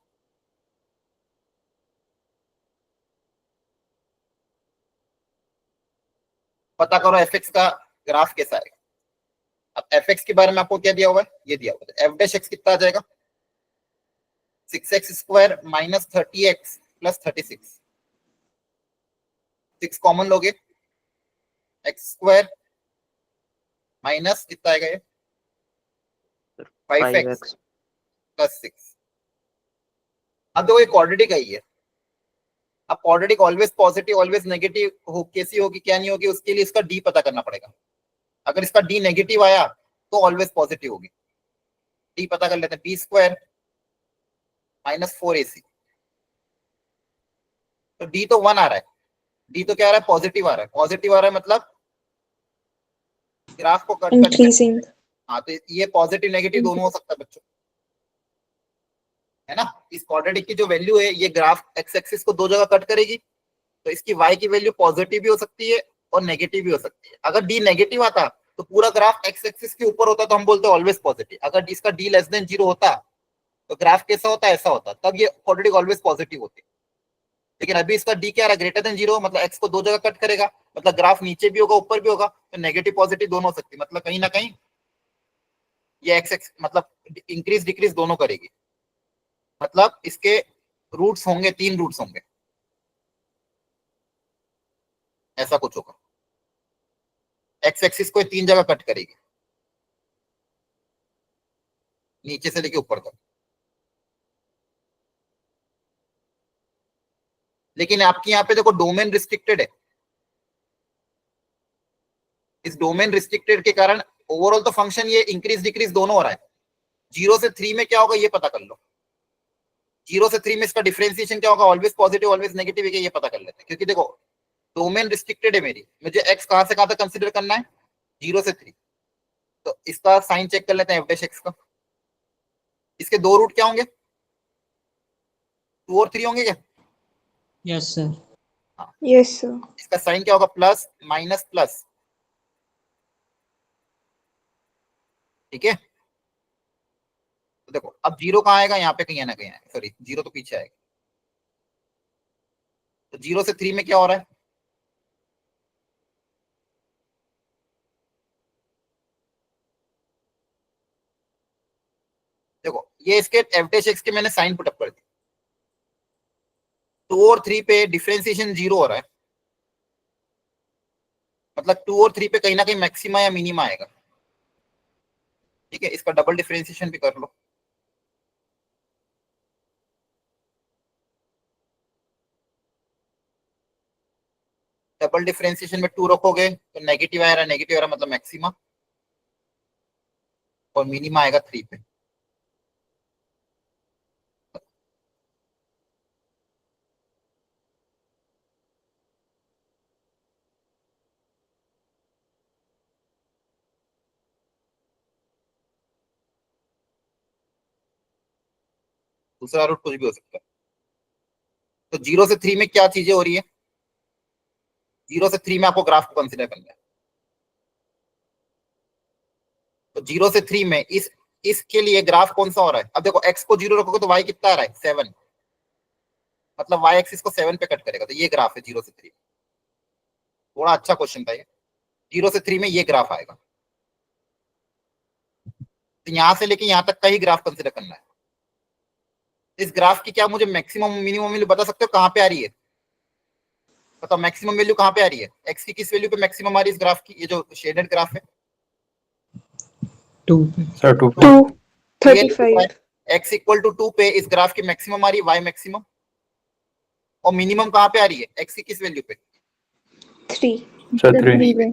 पता करो fx का ग्राफ कैसा है। अब fx के बारे में आपको क्या दिया हुआ है, ये दिया हुआ है। f डैश x कितना आ जाएगा, 6x square minus 30x plus 36। 6 common लोगे, x स्क्वायर माइनस कितना आएगा ये 5x प्लस 6। अब देखो ये क्वाड्रेटिक आई है। अब quadratic always positive always negative हो कैसी होगी क्या नहीं होगी, उसके लिए इसका डी पता करना पड़ेगा। अगर इसका डी नेगेटिव आया तो ऑलवेज पॉजिटिव होगी। डी पता कर लेते हैं, बी स्क्वायर माइनस 4ac। तो डी तो 1 आ रहा है, डी तो क्या आ रहा है, पॉजिटिव आ रहा है। पॉजिटिव आ रहा है मतलब ग्राफ को कट करके, Increasing. हाँ तो ये पॉजिटिव नेगेटिव दोनों हो सकता है बच्चों, है ना। इस क्वाड्रेटिक की जो वैल्यू है ये ग्राफ एक्स एक्सिस को दो जगह कट करेगी, तो इसकी y की वैल्यू पॉजिटिव भी हो सकती है और नेगेटिव भी हो सकती है। अगर डी नेगेटिव आता तो पूरा ग्राफ एक्स एक्सिस के ऊपर होता तो हम बोलते ऑलवेज पॉजिटिव। अगर इसका डी लेस देन 0 होता तो ग्राफ कैसा होता, ऐसा होता, तब ये क्वाड्रेटिक ऑलवेज पॉजिटिव होती। लेकिन अभी इसका डी क्या रहा, ग्रेटर देन 0, मतलब एक्स को दो जगह कट करेगा, मतलब ग्राफ नीचे भी होगा ऊपर भी होगा, तो नेगेटिव पॉजिटिव दोनों हो सकती, मतलब कहीं ना कहीं ये एक्स एक्स मतलब इंक्रीज डिक्रीज दोनों करेगी। मतलब इसके रूट्स होंगे, 3 रूट्स होंगे, ऐसा कुछ होगा। एक्स एक्सिस को 3 जगह कट करेगी, नीचे से लेके ऊपर तक। लेकिन आपकी यहाँ पे देखो डोमेन रिस्ट्रिक्टेड है, इस डोमेन रिस्ट्रिक्टेड के कारण ओवरऑल तो फंक्शन ये इंक्रीज डिक्रीज दोनों हो रहा है। 0 से 3 में क्या होगा ये पता कर लो, 0 से 3 में इसका डिफरेंशिएशन क्या होगा, ऑलवेज पॉजिटिव ऑलवेज नेगेटिव है, ये पता कर लेते हैं। क्योंकि देखो डोमेन रिस्ट्रिक्टेड है मेरी, मुझे x कहां से कहां तक कंसीडर करना है, 0 से 3। तो इसका साइन चेक कर लेते हैं f डैश x का। इसके दो रूट क्या होंगे, 2 और 3 होंगे क्या? Yes sir. Yes, sir. इसका साइन क्या होगा, प्लस माइनस प्लस, ठीक है। तो देखो अब 0 कहां आएगा, यहाँ पे कहीं ना कहीं आएगा, सॉरी 0 तो पीछे आएगा। तो 0 से 3 में क्या हो रहा है, देखो ये इसके एफ डैश एक्स के मैंने साइन पुटअप कर दी। 2 और 3 पे डिफरेंशिएशन 0 हो रहा है, मतलब 2 और 3 पे कहीं ना कहीं मैक्सिमा या मिनिमा आएगा, ठीक है। इसका डबल डिफरेंशिएशन भी कर लो, डबल डिफरेंशिएशन में 2 रखोगे तो नेगेटिव आ रहा है, नेगेटिव आ रहा है मतलब मैक्सिमा, और मिनिमा आएगा 3 पे। दूसरा रूट कुछ भी हो सकता है। तो 0 से 3 में क्या चीजें हो रही है, 0 से 3 में आपको ग्राफ को कंसीडर करना है। तो 0 से 3 में इसके लिए ग्राफ कौन सा हो रहा है, अब देखो x को 0 रखोगे तो y कितना आ रहा है 7, मतलब y एक्सिस को 7 पे कट करेगा, तो ये ग्राफ है 0 से 3। थोड़ा अच्छा क्वेश्चन था ये। 0 से 3 में ये ग्राफ आएगा, तो यहां से लेके यहां तक का ही ग्राफ कंसीडर करना है। इस ग्राफ की क्या मुझे मैक्सिमम मिनिमम वैल्यू बता सकते हो, कहां पे आ रही है, बताओ मैक्सिमम वैल्यू कहां पे आ रही है, x की किस वैल्यू पे मैक्सिमम आ रही है इस ग्राफ की, ये जो शेडेड ग्राफ है 2 सर 2 235. x इक्वल टू 2 पे इस ग्राफ की मैक्सिमम आ रही है y मैक्सिमम, और मिनिमम कहां पे आ रही है x की किस वैल्यू पे, 3. Sir The 3 three way.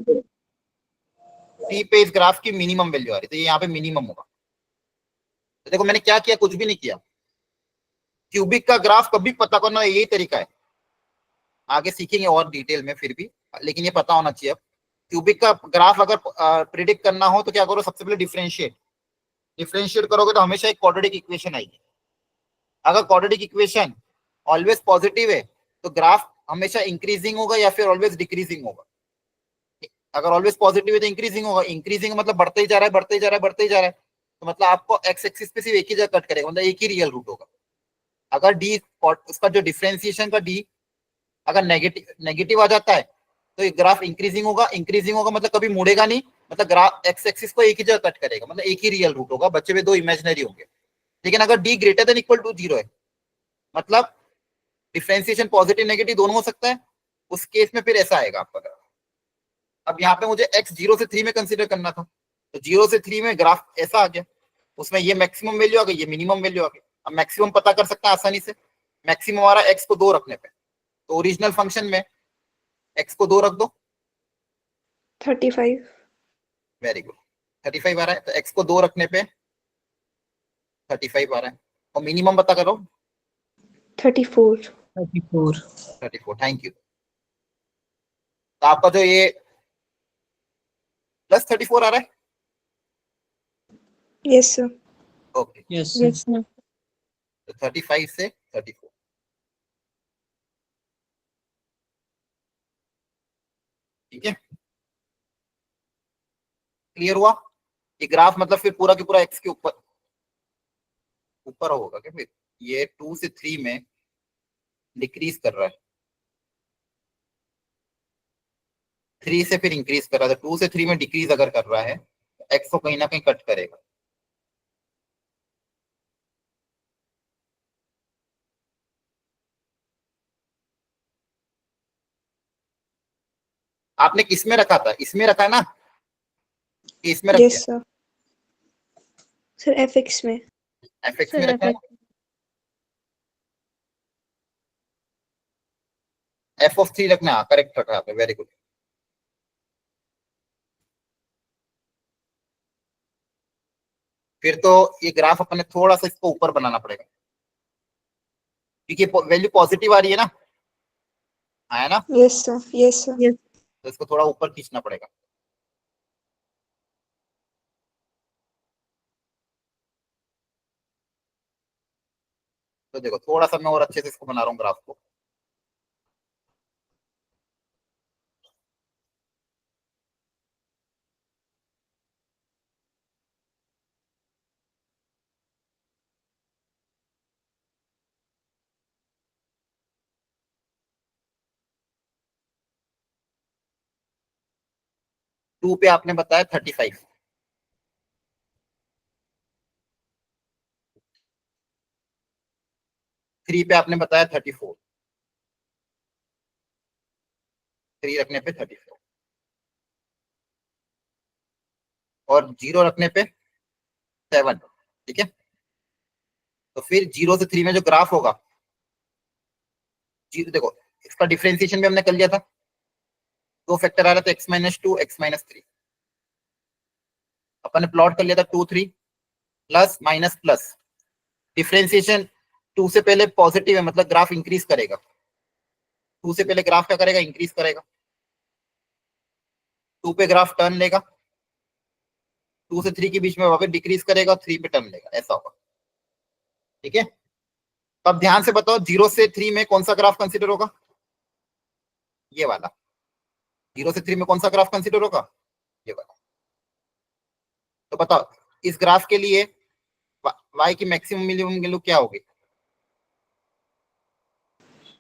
3 पे इस ग्राफ की मिनिमम वैल्यू आ रही है, तो ये यहाँ पे मिनिमम होगा। तो देखो मैंने क्या किया, कुछ भी नहीं किया। क्यूबिक का ग्राफ कभी पता करना, यही तरीका है, आगे सीखेंगे और डिटेल में फिर भी, लेकिन ये पता होना चाहिए। अब क्यूबिक का ग्राफ अगर प्रिडिक्ट करना हो तो क्या करो, सबसे पहले डिफरेंशिएट करोगे तो हमेशा एक क्वाड्रेटिक इक्वेशन आएगी। अगर क्वाड्रेटिक इक्वेशन ऑलवेज पॉजिटिव है तो ग्राफ हमेशा इंक्रीजिंग होगा या फिर ऑलवेज डिक्रीजिंग होगा। अगर ऑलवेज पॉजिटिव है तो इंक्रीजिंग होगा, इंक्रीजिंग मतलब बढ़ते ही जा रहा है बढ़ते ही जा रहा है बढ़ते ही जा रहा है, तो मतलब आपको एक्स एक्सिस पे सिर्फ एक ही जगह कट करेगा, मतलब एक ही रियल रूट होगा। अगर डी उसका जो डिफरेंशिएशन का डी अगर नेगेटिव आ जाता है तो ये ग्राफ इंक्रीजिंग होगा मतलब कभी मुड़ेगा नहीं, मतलब ग्राफ एक्स एक्सिस को एक ही जगह कट करेगा, मतलब एक ही रियल रूट होगा, बचे हुए 2 इमेजिनरी होंगे। लेकिन अगर D greater than equal to 0 है, मतलब डिफरेंशिएशन पॉजिटिव नेगेटिव दोनों हो सकता है, उस केस में फिर ऐसा आएगा आपका ग्राफ। अब यहाँ पे मुझे x 0 से 3 में कंसीडर करना था, तो 0 से 3 में ग्राफ ऐसा आ गया, उसमें ये मैक्सिमम वैल्यू आ गई, ये मिनिमम वैल्यू आ गई। अब मैक्सिमम पता कर सकते हैं आसानी से, मैक्सिमम हमारा x को 2 रखने पे, तो ओरिजिनल फंक्शन में x को 2 रख दो, 35. वेरी गुड, 35 आ रहा है, तो x को 2 रखने पे 35 आ रहा है, और मिनिमम पता करो 34. 34, थैंक यू। तो आपका जो ये प्लस 34 आ रहा है, Yes, sir. Okay, Yes. Yes, sir. तो 35 से 34, ठीक है, क्लियर हुआ। ये ग्राफ मतलब फिर पूरा की पूरा x के ऊपर होगा क्या, फिर ये 2 से 3 में डिक्रीज कर रहा है, 3 से फिर इंक्रीज कर रहा है, तो 2 से 3 में डिक्रीज अगर कर रहा है तो x को कहीं ना कहीं कट करेगा। आपने किस में रखा था, इसमें रखा है ना, कि इसमें रख Yes, sir. Sir, FX में. एफ Sir, में रखा है, एफ ऑफ 3 रखना, करेक्ट रखा आपने, वेरी गुड। फिर तो ये ग्राफ अपने थोड़ा सा इसको ऊपर बनाना पड़ेगा, क्योंकि वैल्यू पॉजिटिव आ रही है ना, आया ना, Yes, sir. Yes, sir. Yes. तो इसको थोड़ा ऊपर खींचना पड़ेगा। तो देखो थोड़ा सा मैं और अच्छे से इसको बना रहा हूँ ग्राफ को, टू पे आपने बताया 35, 3 पे आपने बताया 34, 3 रखने पे 34, और 0 रखने पे 7, ठीक है। तो फिर 0 से 3 में जो ग्राफ होगा, देखो इसका डिफरेंशिएशन भी हमने कर लिया था, 2 फैक्टर आ रहा था, x - 2 x - 3, अपन ने प्लॉट कर लिया था 2 3 प्लस माइनस प्लस, डिफरेंशिएशन 2 से पहले पॉजिटिव है, मतलब ग्राफ इंक्रीज करेगा, 2 से पहले ग्राफ क्या करेगा, इंक्रीज करेगा, 2 पे ग्राफ टर्न लेगा, 2 से 3 के बीच में वापस डिक्रीज करेगा, 3 पे टर्न लेगा, ऐसा होगा, ठीक है। तो अब ध्यान से बताओ 0 से 3 में कौन सा ग्राफ कंसीडर होगा, ये वाला। 0 से 3 में कौन सा ग्राफ कंसीडर होगा, ये वाला। तो बताओ इस ग्राफ के लिए y की मैक्सिमम मिनिमम वैल्यू क्या होगी,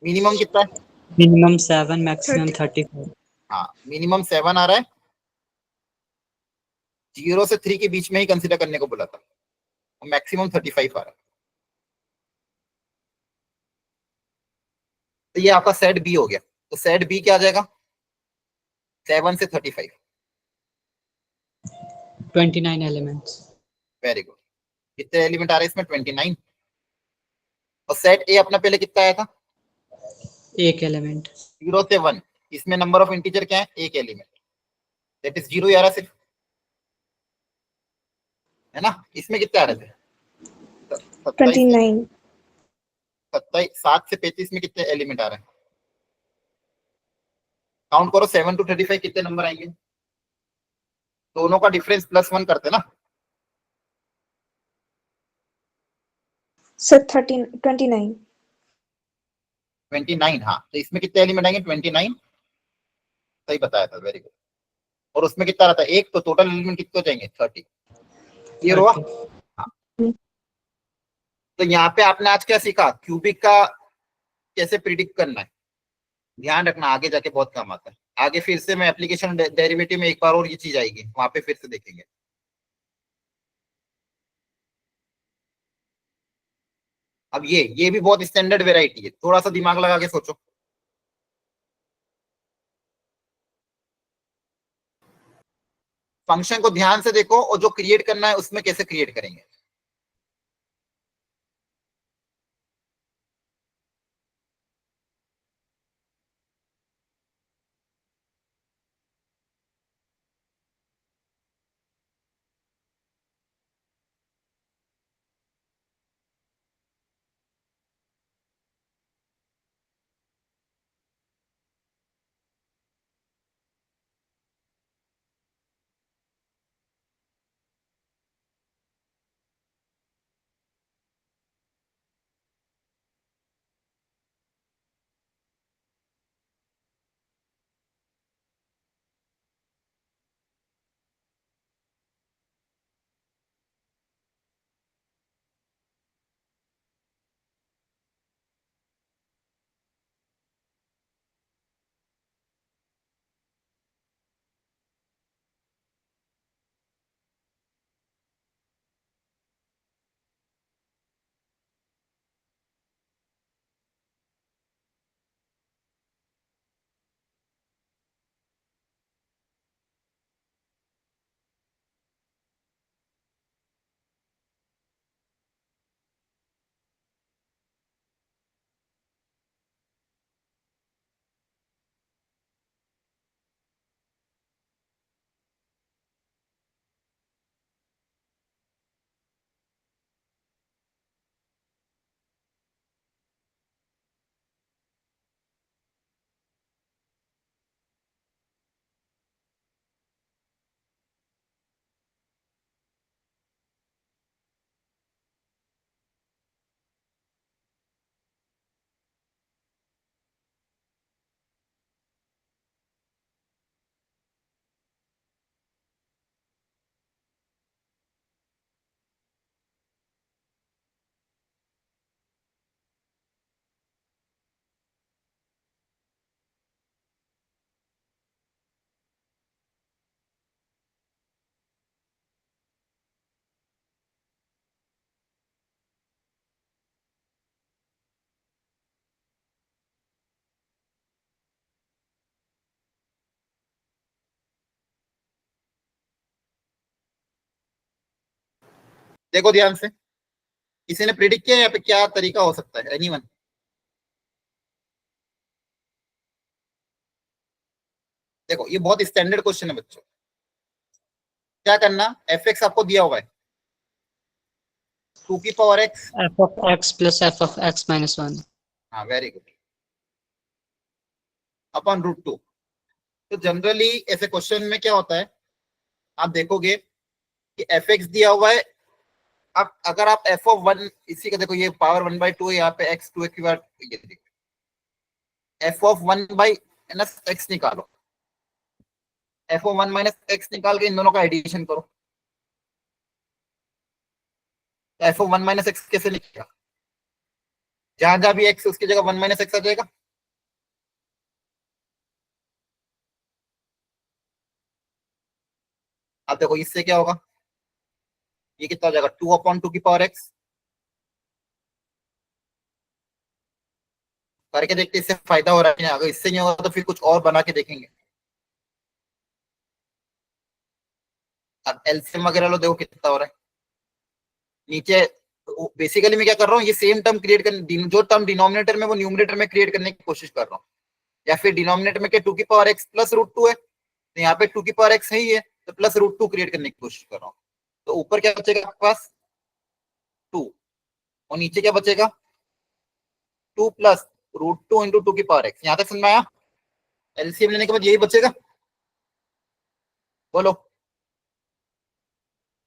मिनिमम कितना है, Minimum 7, maximum 34. हाँ मिनिमम 7 आ रहा है, 0 से 3 के बीच में ही कंसीडर करने को बोला था, और मैक्सिमम 35 आ रहा है। तो ये आपका सेट बी हो गया, तो सेट बी क्या आ जाएगा, 7 से 35, 29 elements. Very good. कितने एलिमेंट आ रहे हैं इसमें, 29। और सेट ए अपना पहले कितना आया था, एक element. 0 से 1, इसमें नंबर ऑफ इंटीजर क्या है, एक एलिमेंट, दैट इज 0 आ रहा है सिर्फ, है ना। इसमें कितने आ रहे थे, 29. 7 से 35 में कितने एलिमेंट आ रहे हैं, काउंट करो, 7 to 35 कितने नंबर आएंगे, दोनों का डिफरेंस +1 करते ना, Sir, 29. 29, हाँ। तो इसमें कितने एलिमेंट आएंगे, 29, सही बताया था, वेरी गुड। और उसमें कितना रहता है, एक, तो टोटल एलिमेंट कितने हो जाएंगे, 30, क्लियर हुआ। 30. हाँ। तो यहाँ पे आपने आज क्या सीखा, क्यूबिक का कैसे प्रिडिक्ट करना है, ध्यान रखना आगे जाके बहुत काम आता है। आगे फिर से मैं एप्लीकेशन डेरिवेटिव में एक बार और ये चीज आएगी, वहां पे फिर से देखेंगे। अब ये भी बहुत स्टैंडर्ड वेराइटी है, थोड़ा सा दिमाग लगा के सोचो। फंक्शन को ध्यान से देखो और जो क्रिएट करना है उसमें कैसे क्रिएट करेंगे। देखो ध्यान से, किसी ने प्रिडिक्ट किया यहाँ पे क्या तरीका हो सकता है? एनीवन? देखो ये बहुत स्टैंडर्ड क्वेश्चन है बच्चों। क्या करना, एफ एक्स आपको दिया हुआ है 2 की power x, f of x plus f of x minus 1. हाँ वेरी गुड, अपॉन √2। तो जनरली ऐसे क्वेश्चन में क्या होता है, आप देखोगे कि एफ एक्स दिया हुआ है। अब अगर आप एफ ऑफ 1, इसी का देखो ये पावर 1/2 है, यहाँ पे एक्स 2 की बार ये देखो एफ ऑफ 1/x निकालो, एफ ऑफ 1 माइनस एक्स निकाल के इन दोनों का एडिशन करो। एफ ऑफ 1 माइनस एक्स कैसे निकलेगा? जहां जहां भी एक्स उसकी जगह 1 माइनस एक्स आ जाएगा। अब देखो इससे क्या होगा, ये कितना हो जाएगा 2/2 की पावर एक्स। करके देखते इससे फायदा हो रहा है, अगर इससे नहीं होगा तो फिर कुछ और बना के देखेंगे। अब एलसीएम वगैरह लो, देखो कितना हो रहा है नीचे। बेसिकली मैं क्या कर रहा हूँ, ये सेम टर्म क्रिएट करने, जो टर्म डिनोमिनेटर में वो न्यूमरेटर में क्रिएट करने की कोशिश कर रहा हूँ। या फिर डिनोमिनेटर में क्या 2 की पावर एक्स प्लस √2 है, तो यहाँ पे 2 की पावर एक्स है ही है, तो प्लस √2 क्रिएट करने की कोशिश कर रहा हूँ। तो ऊपर क्या बचेगा आपके पास 2, और नीचे क्या बचेगा 2 प्लस √2 इंटू 2 की पावर एक्स। यहाँ तक समझ में आया? एलसीएम लेने के बाद यही बचेगा, बोलो।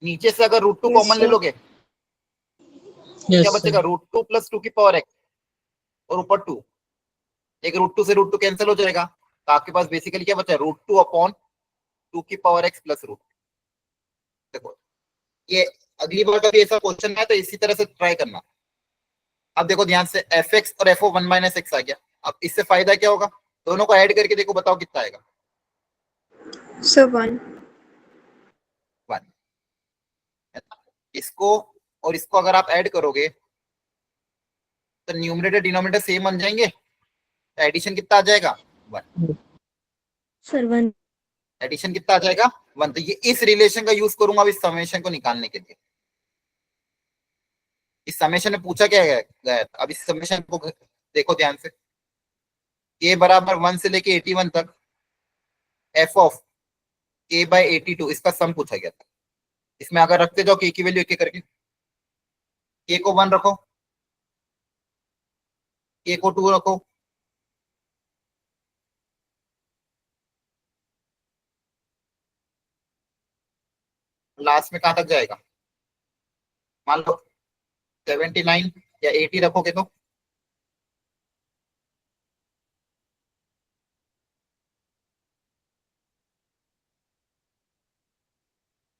नीचे से अगर √2 Yes, कॉमन ले sir. लोगे Yes, क्या sir. बचेगा √2 प्लस 2 की पावर एक्स और ऊपर 2। एक √2 से √2 कैंसिल हो जाएगा, तो आपके पास बेसिकली क्या बचा है √2/2 की पावर एक्स प्लस √2। देखो ये अगली बार कभी ऐसा क्वेश्चन है तो इसी तरह से ट्राई करना। अब देखो ध्यान से, एफ एक्स और एफ ऑफ 1 माइनस एक्स आ गया। अब इससे फायदा क्या होगा, दोनों को ऐड करके देखो, बताओ कितना आएगा। सर 1. 1। इसको और इसको अगर आप ऐड करोगे तो न्यूमरेटर डिनोमिनेटर सेम बन जाएंगे, तो एडिशन कितना आ जाएगा 1। सर 1. एडिशन कितना आ जाएगा 1। तो ये इस रिलेशन का यूज करूंगा अब इस समेशन को निकालने के लिए। इस समेशन में पूछा क्या गया था, अब इस समेशन को देखो ध्यान से। k बराबर 1 से लेके 81 तक f ऑफ k बाय 82 इसका सम पूछा गया था। इसमें अगर रखते जाओ k की वैल्यू एक एक करके, k को 1 रखो, k को 2 रखो, लास्ट में कहां तक जाएगा, मान लो 79 या 80 रखोगे तो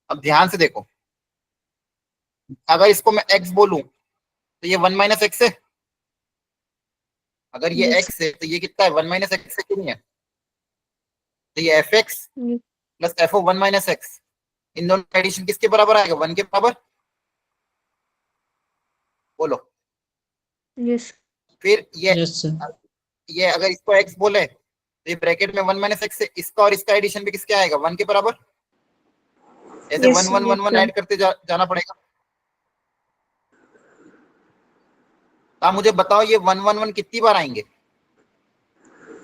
अब ध्यान से देखो, अगर इसको मैं x बोलूं तो ये 1 माइनस एक्स है, अगर ये Yes. x है तो ये कितना है 1 माइनस एक्स है, क्यों नहीं है, तो ये F X Yes. Plus F of 1 minus X, इन दोनों का एडिशन किसके बराबर आएगा 1 के बराबर, बोलो। Yes. फिर यस सर, ये अगर इसको x बोले तो ये ब्रैकेट में 1 माइनस एक्स है, इसका और इसका एडिशन भी किसके आएगा 1 के बराबर, ऐसे Yes, 1 1 1 1 sir. ऐड करते जाना पड़ेगा। आप मुझे बताओ ये 1 1 1 कितनी बार आएंगे,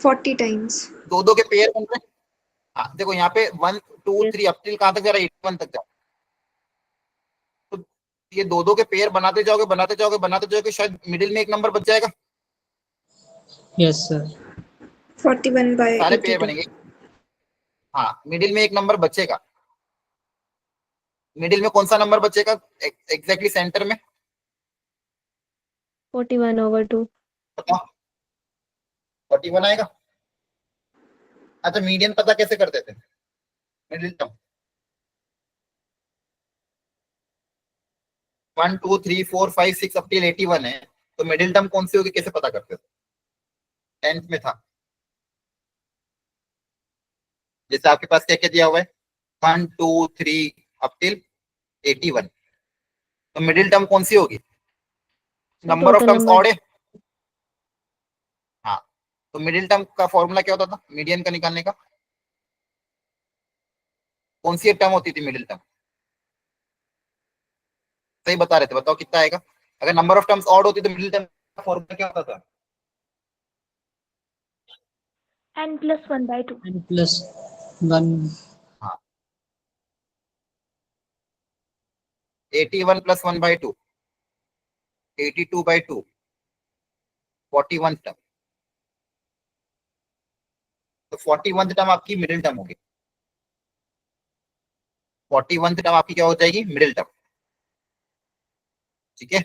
40 times. दो दो के पेयर बन रहे हैं। हाँ देखो यहाँ पे 1 2 3 अप टिल कहां तक जा रहा है 81 तक जा रहा है। तो ये दो दो के पेयर बनाते जाओगे बनाते जाओगे बनाते जाओगे, शायद मिडिल में एक नंबर बच जाएगा, यस सर, 41 by सारे पेयर 82. बनेंगे। हाँ मिडिल में एक नंबर बचेगा, मिडिल में कौन सा नंबर बचेगा एग्जैक्टली सेंटर में, 41/2. बताओ 41 आएगा। अच्छा मीडियन पता कैसे करते थे, मिडिल टर्म 1 2 3 4 5 6 अप टिल 81 है, तो मिडिल टर्म कौन सी होगी कैसे पता करते थे, 10th में था। जैसे आपके पास क्या क्या दिया हुआ है 1 2 3 अप टिल 81, तो मिडिल टर्म कौन सी होगी, number of total terms number. Odd है। हाँ तो मिडिल टर्म का फॉर्मूला क्या होता था मीडियन का निकालने का, कौन सी टर्म होती थी मिडिल टर्म, सही बता रहे थे, बताओ कितना आएगा। अगर नंबर ऑफ टर्म्स ऑड होती तो मिडिल टर्म का फॉर्मूला क्या होता था, N plus 1/2. N plus 1 81 plus 1/2 82/2 41 term, तो 41 टर्म आपकी मिडिल टर्म होगी, 41 टर्म आपकी क्या हो जाएगी मिडिल टर्म, ठीक है।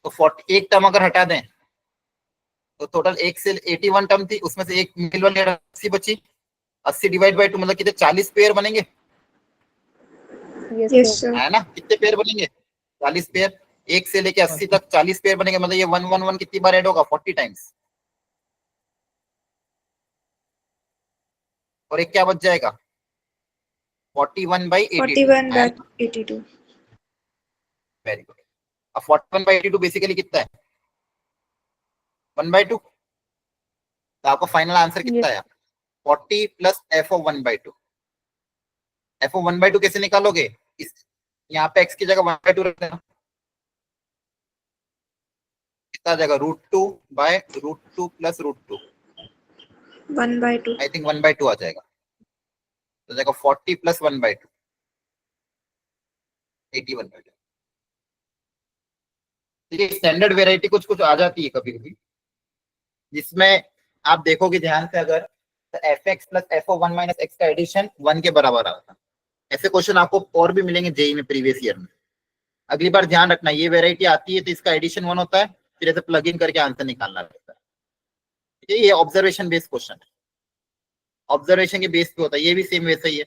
तो 41 टर्म अगर हटा दें तो टोटल 1 से 81 टर्म थी, उसमें से एक मिडिल वाली 80 बची, 80 डिवाइड बाय 2 मतलब कितने 40 पेयर बनेंगे, Yes, Yes, sir. sir. है ना, कितने पेयर बनेंगे 40 पेयर, 1 से लेके 80 तक 40 पेयर बनेंगे, मतलब ये 1 1 1 कितनी बार ऐड होगा 40 टाइम्स, और एक क्या बच जाएगा 41 बाई 41 by 82. Very good. अब 41 बाई 82 बेसिकली कितना है 1/2, तो आपका फाइनल आंसर कितना Yes. आया 40 plus F of 1/2। F of 1/2 कैसे निकालोगे, इस यहाँ पे x की जगह 1/2 रख देना, कितना आ जाएगा √2 बाय √2 प्लस √2, 1/2. आई थिंक 1/2 आ जाएगा, तो जाएगा 40 प्लस 1/2 81/2। ये स्टैंडर्ड वेराइटी कुछ कुछ आ जाती है कभी कभी, जिसमें आप देखोगे ध्यान से अगर तो F X plus F of 1 minus x का एडिशन 1 के बराबर आता है। ऐसे क्वेश्चन आपको और भी मिलेंगे जेई में प्रीवियस ईयर में, अगली बार ध्यान रखना ये वेराइटी आती है तो इसका एडिशन 1 होता है, फिर ऐसे प्लग इन करके आंसर निकालना रहता है, ठीक है। ये ऑब्जर्वेशन बेस्ड क्वेश्चन है, ऑब्जर्वेशन के बेस पे होता है, ये भी सेम वैसा ही है।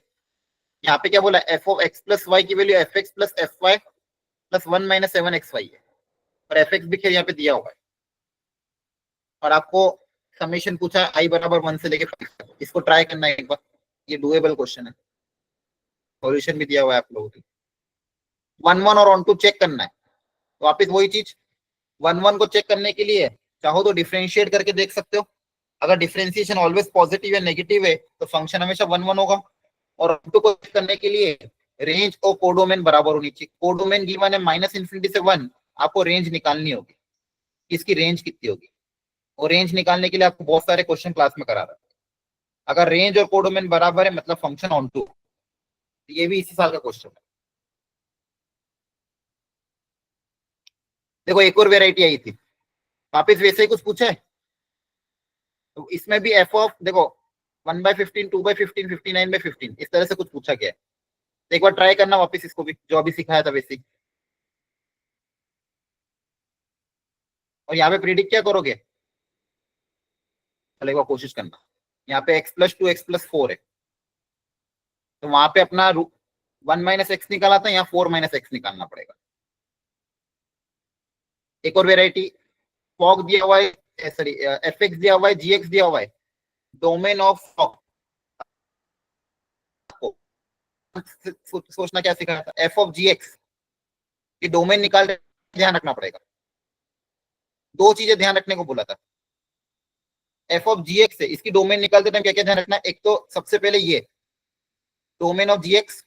यहाँ पे क्या बोला F of X plus Y की value F X plus F Y plus 1 minus 7 X Y है, और एफ एक्स भी खैर यहाँ पे दिया हुआ है, और आपको समेशन पूछा आई बराबर 1 से लेके 5 तक, इसको ट्राई करना है एक बार, ये डुएबल क्वेश्चन है, सॉल्यूशन भी दिया हुआ है आप लोगों को। 1 और ऑन टू चेक करना है, वापस वही चीज, 1 को चेक करने के लिए चाहो तो डिफरेंशिएट करके देख सकते हो, अगर डिफरेंशिएशन ऑलवेज पॉजिटिव या नेगेटिव है तो फंक्शन हमेशा 1 होगा। और ऑन टू को चेक करने के लिए रेंज और कोडोमेन बराबर होनी चाहिए, कोडोमेन गिवन है -∞ से 1, आपको रेंज निकालनी होगी, इसकी रेंज कितनी होगी, और रेंज निकालने के लिए आपको बहुत सारे क्वेश्चन क्लास में करा रहा है। अगर रेंज और कोडोमेन बराबर है मतलब फंक्शन ऑन टू, ये भी इसी साल का क्वेश्चन है। देखो एक और वेराइटी आई थी, वापिस वैसे ही कुछ पूछा है, तो इसमें भी एफ ऑफ देखो 1/15, 2/15, 59/15 इस तरह से कुछ पूछा गया है, तो एक बार ट्राई करना वापस इसको भी, जो अभी सिखाया था वैसे ही। और यहाँ पे प्रिडिक्ट क्या करोगे, चलो एक बार कोशिश करना, यहाँ पे x+2 x+4 है, तो वहां पे अपना 1 - x निकाला था, यहाँ 4 - x निकालना पड़ेगा। एक और वेराइटी, फॉग दिया हुआ है, सॉरी fx दिया हुआ है, gx दिया हुआ है, डोमेन ऑफ फॉग सोचना क्या सिखाया था, f ऑफ gx की डोमेन निकाल ध्यान रखना पड़ेगा, दो चीजें ध्यान रखने को बोला था। f ऑफ gx है, इसकी डोमेन निकालते टाइम क्या क्या ध्यान रखना है, एक तो सबसे पहले ये डोमेन ऑफ gx,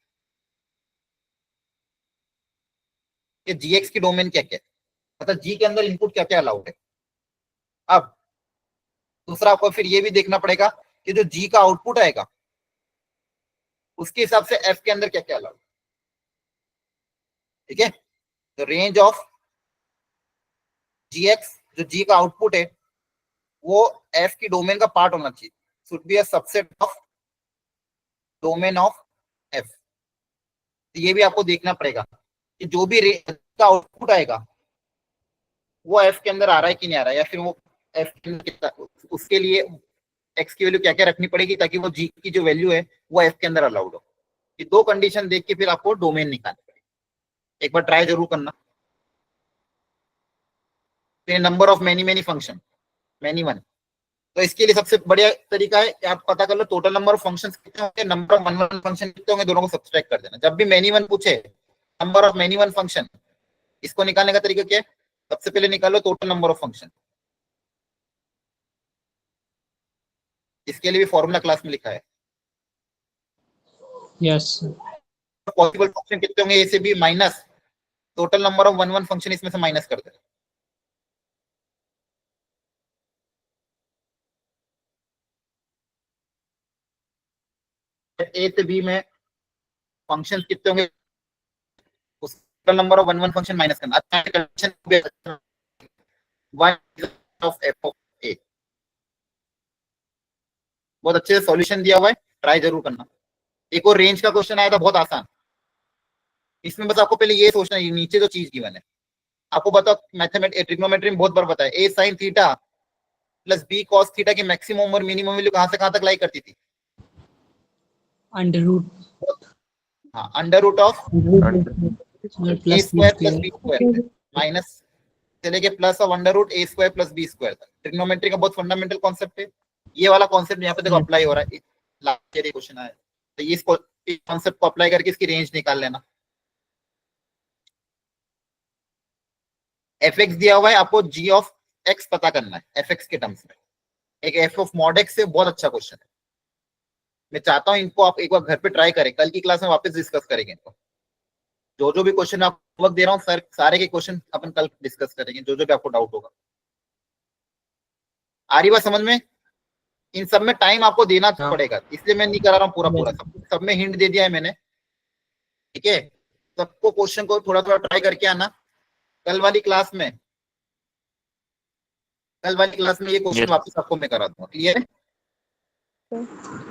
ये gx की डोमेन क्या क्या है, मतलब g के अंदर इनपुट क्या क्या अलाउड है। अब दूसरा आपको फिर ये भी देखना पड़ेगा कि जो g का आउटपुट आएगा उसके हिसाब से f के अंदर क्या क्या अलाउड, ठीक है। तो रेंज ऑफ gx, जो g का आउटपुट है वो f की डोमेन का पार्ट होना चाहिए, should be a subset of domain of f। तो ये भी आपको देखना पड़ेगा कि जो भी रेंज का आउटपुट आएगा वो f के अंदर आ रहा है कि नहीं आ रहा है, या फिर वो f के अंदर कितना, उसके लिए x की वैल्यू क्या क्या रखनी पड़ेगी ताकि वो g की जो वैल्यू है वो f के अंदर अलाउड हो। ये दो कंडीशन देख के फिर आपको डोमेन निकालनी पड़ेगी, एक बार ट्राई जरूर करना। फिर number of many function, many one, तो इसके लिए सबसे बढ़िया तरीका है कि आप पता कर लो टोटल नंबर ऑफ फंक्शंस कितने होंगे, नंबर ऑफ वन फंक्शन कितने होंगे, दोनों को सब्सट्रैक्ट कर देना। जब भी मैनी वन पूछे, number of many one function, इसको निकालने का तरीका क्या है, सबसे पहले निकालो टोटल नंबर ऑफ फंक्शन, इसके लिए भी फॉर्मूला क्लास में लिखा है। यस पॉसिबल फंक्शन कितने होंगे, ए से B minus total number of one function, इसमें से माइनस कर देना। ए से बी में फंक्शन कितने होंगे, उस total number of one function minus करना। अच्छा कंडीशन ऑफ एफ ऑफ ए, बहुत अच्छे से सॉल्यूशन दिया हुआ है, ट्राई जरूर करना। एक और रेंज का क्वेश्चन आया था बहुत आसान, इसमें बस आपको पहले ये सोचना है नीचे जो चीज गिवन है, आपको बताओ मैथमेटिक्स ट्रिग्नोमेट्री में बहुत बार बताया, a sin theta plus b cos theta की मैक्सिमम और मिनिमम वैल्यू कहां से कहां तक लाई करती थी, अंडर रूट, हाँ under root of a square plus b square minus से लेके plus of under root a square plus b square तक। ट्रिग्नोमेट्री का बहुत फंडामेंटल कॉन्सेप्ट है, ये वाला कॉन्सेप्ट यहाँ पे देखो अप्लाई हो रहा है, लास्ट ईयर क्वेश्चन आया, तो ये कॉन्सेप्ट को अप्लाई करके इसकी रेंज निकाल लेना। fx दिया हुआ है, आपको g ऑफ x पता करना है fx के टर्म्स में, एक f ऑफ mod x से बहुत अच्छा क्वेश्चन है, मैं चाहता हूं इनको आप एक बार घर पे ट्राई करें, कल की क्लास में वापस डिस्कस करेंगे इनको, जो भी क्वेश्चन आपको वक्त दे रहा हूँ सर, सारे के क्वेश्चन अपन कल डिस्कस करेंगे, जो भी आपको डाउट होगा। आ रही बात समझ में, इन सब में टाइम आपको देना पड़ेगा, इसलिए मैं नहीं करा रहा हूँ पूरा सब में हिंट दे दिया है मैंने, ठीक है। सबको क्वेश्चन को थोड़ा थोड़ा ट्राई करके आना, कल वाली क्लास में ये क्वेश्चन वापस आपको मैं करा दूंगा, क्लियर है?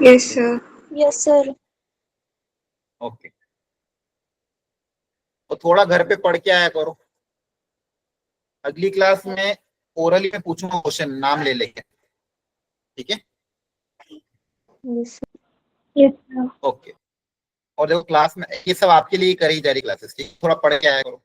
Yes sir. Yes sir. Okay, तो थोड़ा घर पे पढ़ के आया करो, अगली क्लास में ओरली में पूछूंगा क्वेश्चन, नाम ले लेके, ठीक है? Yes sir. ओके, और देखो क्लास में ये सब आपके लिए करी जा रही क्लासेस, ठीक, थोड़ा पढ़ के आया करो।